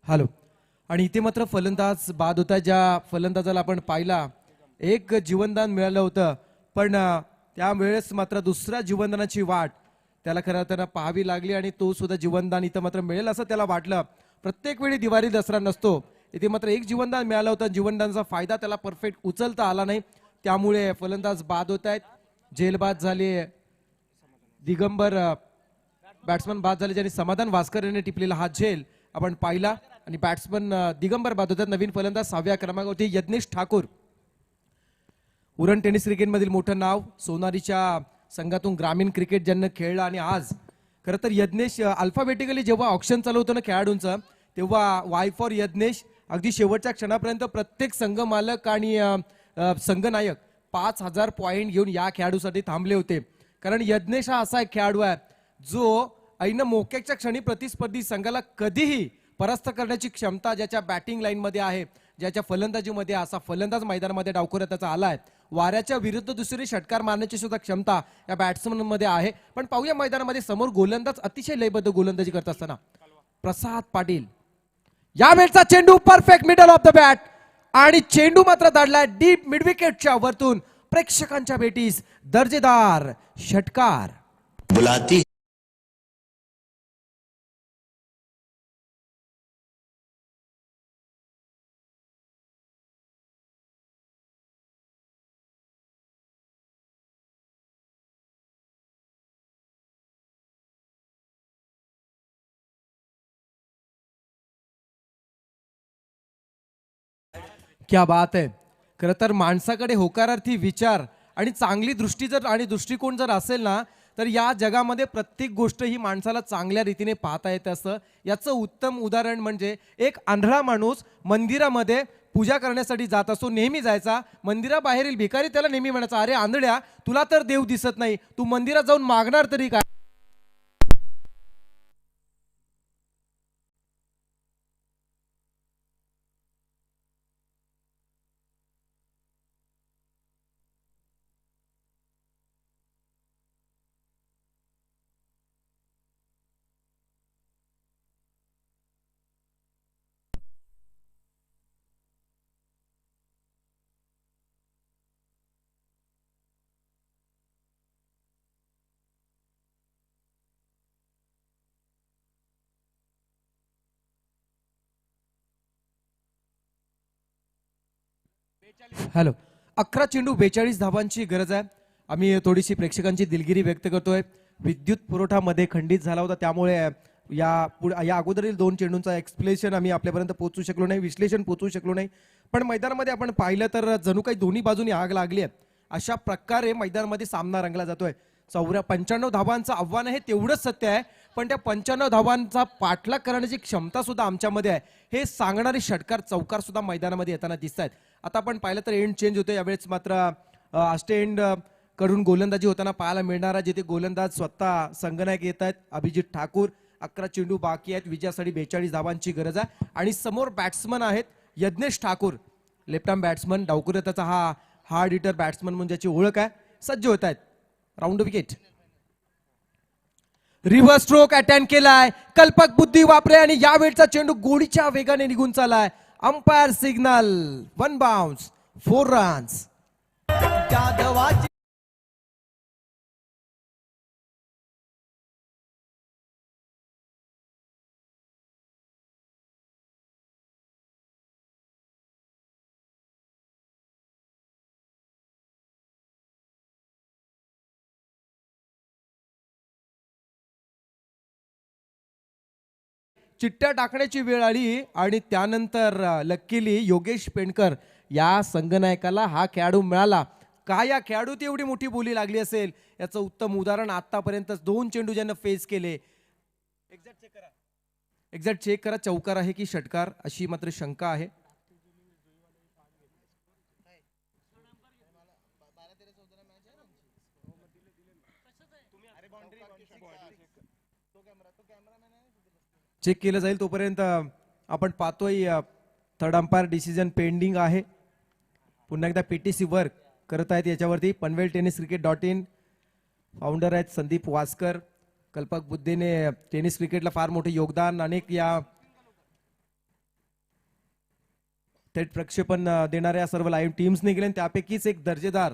हॅलो. आणि इथे मात्र फलंदाज बाद होता. ज्या फलंदाजाला आपण पाहिला एक जीवनदान मिळालं होतं, पण त्यावेळेस मात्र दुसऱ्या जीवनदानाची वाट त्याला खरं त्यांना पाहावी लागली आणि तो सुद्धा जीवनदान इथं मात्र मिळेल असं त्याला वाटलं. प्रत्येक वेळी दिवाळी दसरा नसतो. इथे मात्र एक जीवनदान मिळालं होतं. जीवनदानाचा फायदा त्याला परफेक्ट उचलता आला नाही, त्यामुळे फलंदाज बाद होत आहेत. जेलबाद झाले दिगंबर, बॅट्समन बाद झाले ज्यांनी समाधान भास्कर यांनी टिपलेला हा झेल आपण पाहिला. आणि बॅट्समन दिगंबर बाद होतात. नवीन फलंदाज 6व्या क्रमांकावरती यज्ञेश ठाकूर. उरण टेनिस क्रिकेटमधील मोठं नाव, सोनारीच्या संघातून ग्रामीण क्रिकेट ज्यांना खेळलं. आणि आज खरं तर यज्ञेश अल्फाबेटिकली जेव्हा ऑप्शन चालू होतं ना खेळाडूंचं, तेव्हा वाय फॉर यज्ञेश अगदी शेवटच्या क्षणापर्यंत प्रत्येक संघ मालक आणि संघनायक 5,000 पॉइंट घेऊन या खेळाडूसाठी थांबले होते. कारण यज्ञेश हा असा एक खेळाडू आहे जो ऐन मोक्याच्या क्षणी प्रतिस्पर्धी संघाला कधीही परास्त करण्याची क्षमता ज्याच्या बॅटिंग लाईन मध्ये आहे, ज्याच्या फलंदाजीमध्ये, असा फलंदाज मैदानामध्ये डावखोऱ्यात त्याचा आलाय. वाऱ्याच्या विरुद्ध दुसरी षटकार मारण्याची सुद्धा क्षमता या बॅट्समन मध्ये आहे. पण पाहूया मैदानामध्ये समोर गोलंदाज अतिशय लयबद्ध गोलंदाजी करत असताना प्रसाद पाटील. या वेळचा चेंडू perfect middle of the bat आणि चेंडू मात्र दाडलाय डीप मिड विकेटच्या वरतून. प्रेक्षकांच्या भेटीस दर्जेदार षटकार बुलाती क्या बात आहे. खरं तर माणसाकडे होकारार्थी विचार आणि चांगली दृष्टी जर आणि दृष्टिकोन जर असेल ना, तर या जगामध्ये प्रत्येक गोष्ट ही माणसाला चांगल्या रीतीने पाहता येते असं. याचं उत्तम उदाहरण म्हणजे एक आंधळा माणूस मंदिरामध्ये पूजा करण्यासाठी जात असतो, नेहमी जायचा. मंदिराबाहेरील भिकारी त्याला नेहमी म्हणायचा, अरे आंधळ्या, तुला तर देव दिसत नाही, तू मंदिरात जाऊन मागणार तरी काय. हॅलो. 11 चेंडू 42 धावांची गरज आहे. आम्ही थोडीशी प्रेक्षकांची दिलगिरी व्यक्त करतोय. विद्युत पुरवठा मध्ये खंडित झाला होता, त्यामुळे या अगोदरील 2 चेंडूंचा एक्सप्लेनेशन आम्ही आपल्यापर्यंत पोहोचू शकलो नाही, विश्लेषण पोहोचू शकलो नाही. पण मैदानामध्ये आपण पाहिलं तर जणू काही दोन्ही बाजूनी आग लागली आहे. अशा प्रकारे मैदानामध्ये सामना रंगला जातोय. 95 धावांचं आव्हान आहे तेवढंच सत्य आहे, पण त्या 95 धावांचा पाठलाग करण्याची क्षमता सुद्धा आमच्यामध्ये आहे हे सांगणारे षटकार चौकार सुद्धा मैदानामध्ये येताना दिसत आहेत. आता आपण पाहिलं तर एंड चेंज होते. यावेळेस मात्र आष्टे एंड कडून गोलंदाजी होताना पाहायला मिळणारा, जिथे गोलंदाज स्वतः संगनायक येत आहेत. अभिजित ठाकूर. 11 चेंडू बाकी आहेत. विजयासाठी 42 धावांची गरज आहे आणि समोर बॅट्समन आहेत Yadnyesh Thakur, left arm batsman. डावकुऱ्याचा हा हार्ड हिटर बॅट्समन म्हणजे ज्याची ओळख आहे. सज्ज होत आहेत. Round wicket. Reverse stroke attempt केलाय. कल्पक बुद्धी वापरे आणि यावेळचा चेंडू गोळीच्या वेगाने निघून चालाय. Umpire signal 1 bounce 4 runs. जाधवाची चिट्ट्या टाकण्याची वेळ आली आणि त्यानंतर लकीली योगेश पेंडकर या संघनायकाला हा खेळाडू मिळाला. का या खेळाडूत एवढी मोठी बोली लागली असेल याचं उत्तम उदाहरण आतापर्यंत 2 चेंडू ज्यांना फेस केले. एक्झॅक्ट चेक करा, चौकार आहे की षटकार अशी मात्र शंका आहे. चेक केलं जाईल तोपर्यंत आपण पाहतोय थर्ड अंपायर डिसिजन पेंडिंग आहे. पुन्हा एकदा पीटीसी वर्क करत आहेत याच्यावरती. पनवेल टेनिस क्रिकेट.in फाउंडर आहेत संदीप वासकर. कल्पक बुद्धीने टेनिस क्रिकेटला फार मोठे योगदान, अनेक या थेट प्रक्षेपण देणाऱ्या सर्व लाईव्ह टीम्सने केले. त्यापैकीच एक दर्जेदार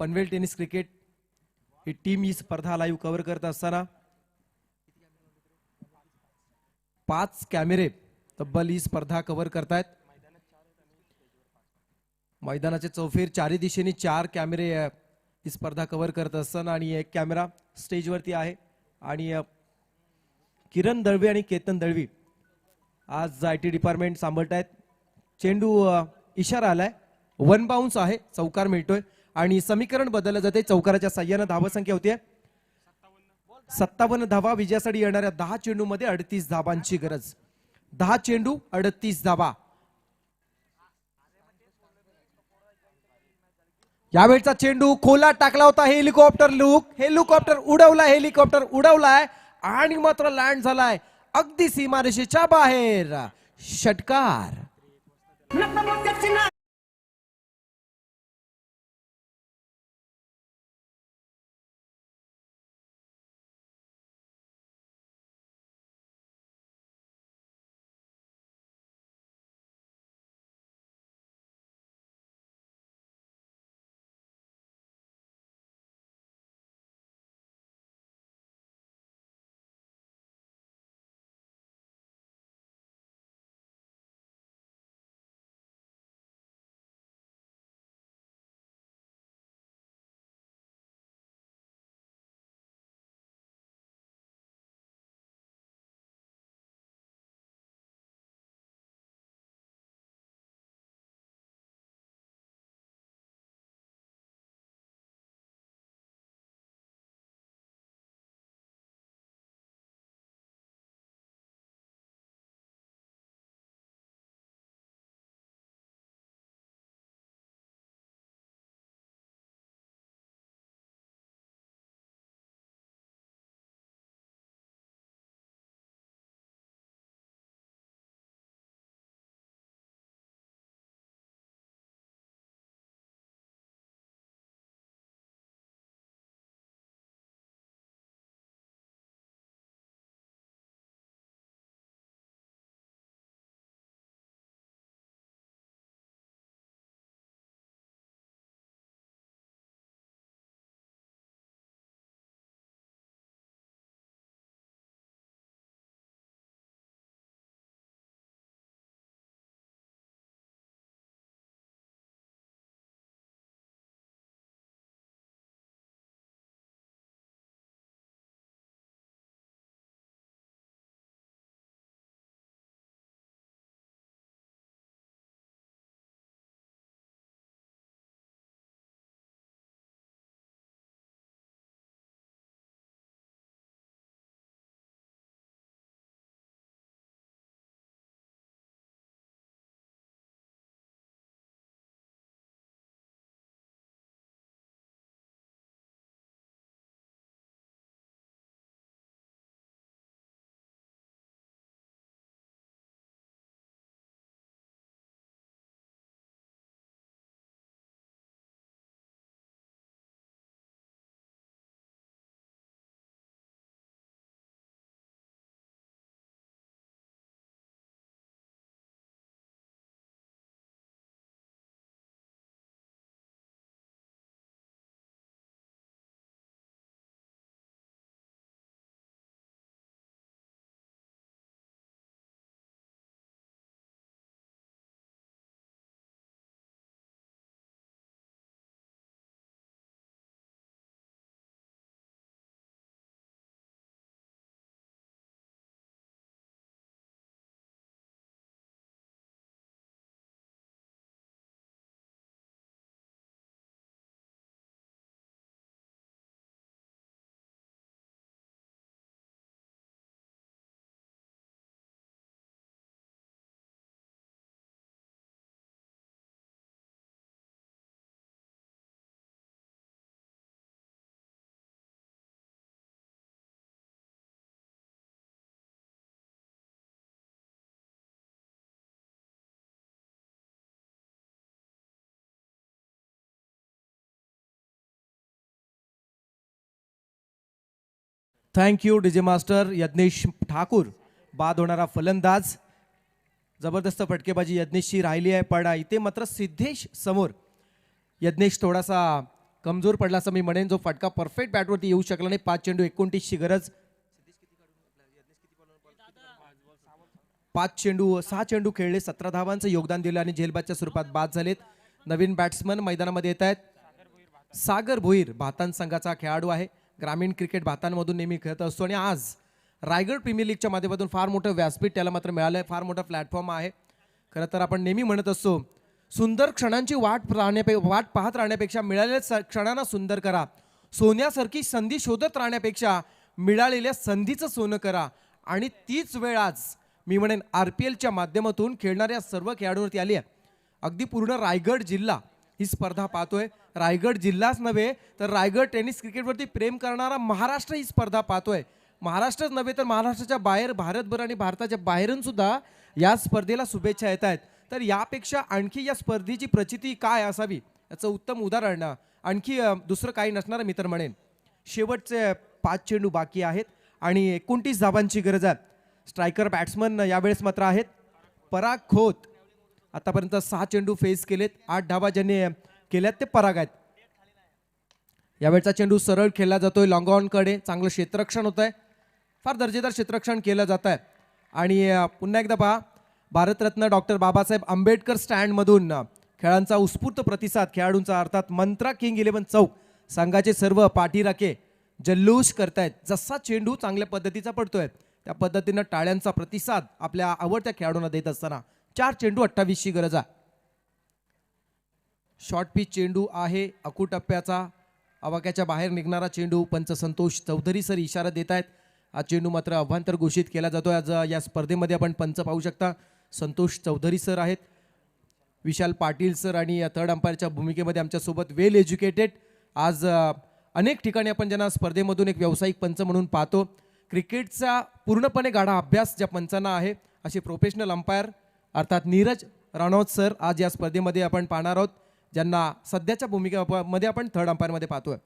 पनवेल टेनिस क्रिकेट ही टीम ही स्पर्धा लाईव्ह कव्हर करत असताना 5 कॅमेरे तब्बल ही स्पर्धा कव्हर करतायत. मैदानाचे चौफेर चारी दिशेने 4 कॅमेरे ही स्पर्धा कव्हर करत असताना आणि एक कॅमेरा स्टेजवरती आहे. आणि किरण दळवी आणि केतन दळवी आज IT डिपार्टमेंट सांभाळत आहेत. चेंडू इशारा आलाय, 1 बाउन्स आहे, चौकार मिळतोय आणि समीकरण बदललं जाते. चौकाराच्या साह्यानं धावसंख्या होती 57 धावा. विजयासाठी येणाऱ्या 10 चेंडू मध्ये 38 धावांची गरज. 10 चेंडू 38 धावा. यावेळचा चेंडू खोला टाकला होता. हेलिकॉप्टर उडवलाय आणि मात्र लँड झालाय अगदी सीमारेषेच्या बाहेर. षटकार. Thank you DJ master Yagnesh Thakur. बाद होणारा फलंदाज. जबरदस्त फटकेबाजी यज्ञेशची राहिली आहे, पण इथे मात्र सिद्धेश समोर. यज्ञेश थोडासा कमजोर पडला असं मी म्हणेन. जो फटका परफेक्ट बॅटवरती येऊ शकला नाही. 5 चेंडू 29ची गरज. 6 चेंडू खेळले, 17 धावांचं योगदान दिलं आणि झेलबादच्या स्वरूपात बाद झालेत. नवीन बॅट्समन मैदानामध्ये येत आहेत. सागर भोईर भातान संघाचा खेळाडू आहे. ग्रामीण क्रिकेट भातांमधून नेहमी खेळत असतो आणि आज रायगड प्रीमियर लीगच्या माध्यमातून फार मोठं व्यासपीठ त्याला मात्र मिळालंय. फार मोठा प्लॅटफॉर्म आहे. खरं तर आपण नेहमी म्हणत असतो, सुंदर क्षणांची वाट पाहत राहण्यापेक्षा मिळालेल्या क्षणांना सुंदर करा. सोन्यासारखी संधी शोधत राहण्यापेक्षा मिळालेल्या संधीचं सोनं करा. आणि तीच वेळ आज मी म्हणेन RPLच्या माध्यमातून खेळणाऱ्या सर्व खेळाडूंवरती आली आहे. अगदी पूर्ण रायगड जिल्हा ही स्पर्धा पाहतोय. रायगड जिल्हाच नव्हे तर रायगड टेनिस क्रिकेटवरती प्रेम करणारा महाराष्ट्र ही स्पर्धा पाहतोय. महाराष्ट्रच नव्हे तर महाराष्ट्राच्या बाहेर, भारतभर आणि भारताच्या बाहेरून सुद्धा या स्पर्धेला शुभेच्छा येत आहेत. तर यापेक्षा आणखी या स्पर्धेची प्रचिती काय असावी याचं उत्तम उदाहरण आणखी दुसरं काही नसणार मी तर म्हणेन. शेवटचे 5 चेंडू बाकी आहेत आणि 29 धावांची गरज आहे. स्ट्रायकर बॅट्समन यावेळेस मात्र आहेत पराग खोत. आतापर्यंत 6 चेंडू फेस केलेत. 8 धावा ज्यांनी केल्यात ते पराग आहेत. यावेळचा चेंडू सरळ खेळला जातोय लॉंग ऑन कडे. चांगलं क्षेत्ररक्षण होत आहे. फार दर्जेदार क्षेत्ररक्षण केलं जात आहे. आणि पुन्हा एकदा पहा, भारतरत्न डॉक्टर बाबासाहेब आंबेडकर स्टँडमधून खेळांचा उत्स्फूर्त प्रतिसाद. खेळाडूंचा अर्थात मंत्रा किंग 11 चौक संघाचे सर्व पाठीराखे जल्लोष करतायत. जसा चेंडू चांगल्या पद्धतीचा पडतोय त्या पद्धतीनं टाळ्यांचा प्रतिसाद आपल्या आवडत्या खेळाडूंना देत असताना 4 चेंडू 28ची गरज आहे. शॉर्ट पिच चेंडू आहे अकुटप्प्याचा. आवाक्याच्या बाहेर निघणारा चेंडू. पंच संतोष चौधरी सर इशारा देत आहेत. हा चेंडू मात्र अभ्यंतर घोषित केला जातोय. आज या स्पर्धेमध्ये आपण पंच पाहू शकता. संतोष चौधरी सर आहेत, विशाल पाटील सर आणि थर्ड अंपायरच्या भूमिकेमध्ये आमच्यासोबत वेल एज्युकेटेड. आज अनेक ठिकाणी आपण ज्यांना स्पर्धेमधून एक व्यावसायिक पंच म्हणून पाहतो. क्रिकेटचा पूर्णपणे गाढा अभ्यास ज्या पंचांना आहे असे प्रोफेशनल अंपायर अर्थात नीरज राणौत सर आज या स्पर्धेमध्ये आपण पाहणार आहोत, ज्यांना सध्याच्या भूमिकेमध्ये आपण थर्ड अंपायरमध्ये पाहतोय.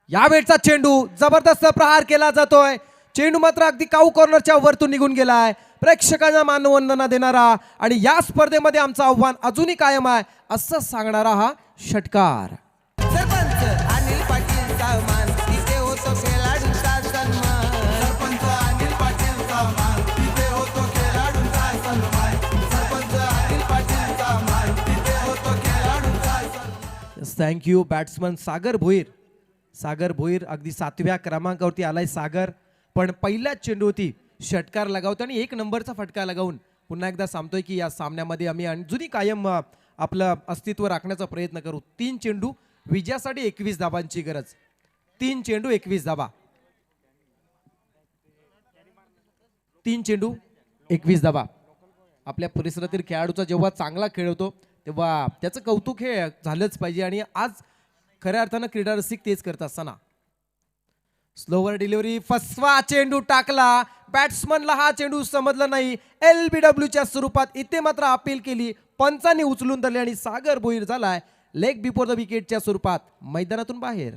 यावेळचा चेंडू जबरदस्त प्रहार केला जातोय. चेंडू मात्र अगदी काऊ कॉर्नरच्या वरतून निघून गेलाय. प्रेक्षकांना मानवंदना देणारा आणि या स्पर्धेमध्ये आमचं आव्हान अजूनही कायम आहे असं सांगणारा हा षटकार. सरपंच अनिल पाटीलचा मान तिथे होतो खेळाडूंचा सन्मान. सरपंच अनिल पाटीलचा मान तिथे होतो खेळाडूंचा सन्मान. सरपंच अनिल पाटीलचा मान तिथे होतो खेळाडूंचा सन्मान. थँक्यू. बॅट्समन सागर भोईर. सागर भोईर अगदी 7व्या क्रमांकावरती आलाय सागर. पण पहिल्याच चेंडूवरती षटकार लगावतो आणि 1 नंबरचा फटका लगावून पुन्हा एकदा सांगतोय की या सामन्यामध्ये आम्ही अजूनही कायम आपलं अस्तित्व राखण्याचा प्रयत्न करू. 3 चेंडू विजयासाठी 21 धाबांची गरज. 3 चेंडू 21 धाबा. 3 चेंडू 21 धाबा. आपल्या परिसरातील खेळाडूचा जेव्हा चांगला खेळ होतो तेव्हा त्याचं कौतुक हे झालंच पाहिजे आणि आज खऱ्या अर्थानं क्रीडा रसिक तेच करत असताना. Slower delivery. फसवा चेंडू टाकला. बॅट्समनला हा चेंडू समजला नाही. LBWच्या स्वरूपात इथे मात्र अपील केली. पंचांनी उचलून धरले आणि सागर भोईर झालाय लेग बिफोर द विकेटच्या स्वरूपात मैदानातून बाहेर.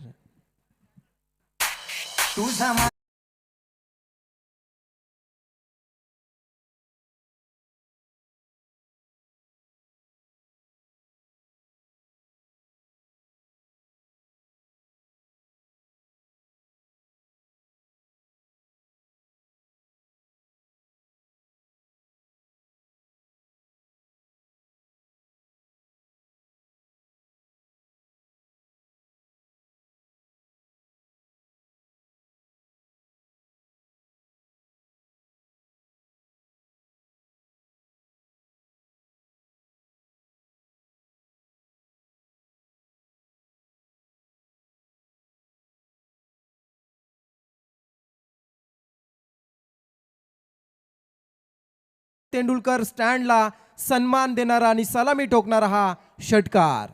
तेंडुलकर स्टँडला सन्मान देणारा आणि सलामी ठोकणारा हा षटकार.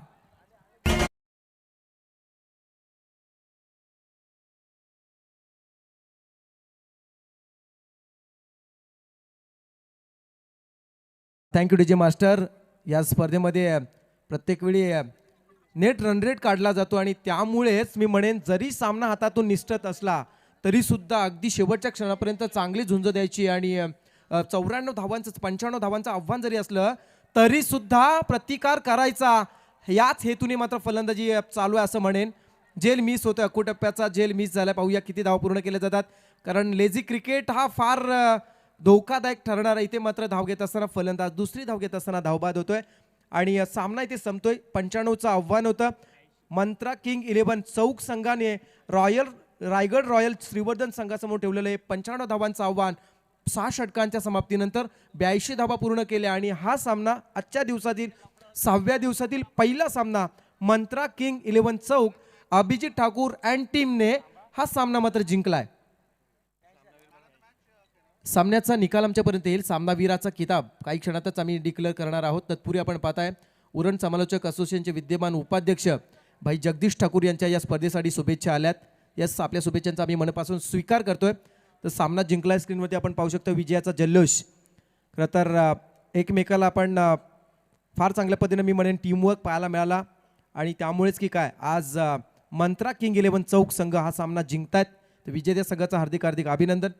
Thank you DJ master. या स्पर्धेमध्ये प्रत्येक वेळी नेट रन रेट काढला जातो आणि त्यामुळेच मी म्हणेन जरी सामना हातातून निसटत असला तरी सुद्धा अगदी शेवटच्या क्षणापर्यंत चांगली झुंज द्यायची आणि 94 धावांचं 95 धावांचं आव्हान जरी असलं तरी सुद्धा प्रतिकार करायचा याच हेतूने मात्र फलंदाजी चालू आहे असं म्हणेन. जेल मिस होतं अकुटप्प्याचा जेल मिस झाला. पाहूया किती धावा पूर्ण केल्या जातात कारण लेझी क्रिकेट हा फार धोकादायक ठरणारा. इथे मात्र धाव घेत असताना फलंदाज दुसरी धाव घेत असताना धावबाद होतोय आणि सामना इथे संपतोय. 95चं आव्हान होतं. मंत्रा किंग 11 चौक संघाने रायगड रॉयल श्रीवर्धन संघासमोर ठेवलेलं आहे 95 धावांचं आव्हान. 6 षटकांच्या समाप्तीनंतर 82 धावा पूर्ण केल्या आणि हा सामना आजच्या दिवसातील 6व्या दिवसातील पहिला सामना मंत्रा किंग 11 चौक अभिजित ठाकूर अँड टीमने हा सामना मात्र जिंकलाय. सामन्याचा निकाल आमच्यापर्यंत येईल. सामनावीराचा किताब काही क्षणातच आम्ही डिक्लेअर करणार आहोत. तत्पूर्वी आपण पाहताय उरण समालोचक असोसिएशनचे विद्यमान उपाध्यक्ष भाई जगदीश ठाकूर यांच्या या स्पर्धेसाठी शुभेच्छा आल्यात. यास आपल्या शुभेच्छांचा आम्ही मनापासून स्वीकार करतोय. तर सामना जिंकलाय. स्क्रीनवरती आपण पाहू शकतो विजयाचा जल्लोष. खरं तर एकमेकाला आपण फार चांगल्या पद्धतीने मी म्हणेन टीमवर्क पाहायला मिळाला आणि त्यामुळेच की काय आज मंत्रा किंग 11 चौक संघ हा सामना जिंकतायत. तर विजेत्या संघाचं हार्दिक हार्दिक अभिनंदन.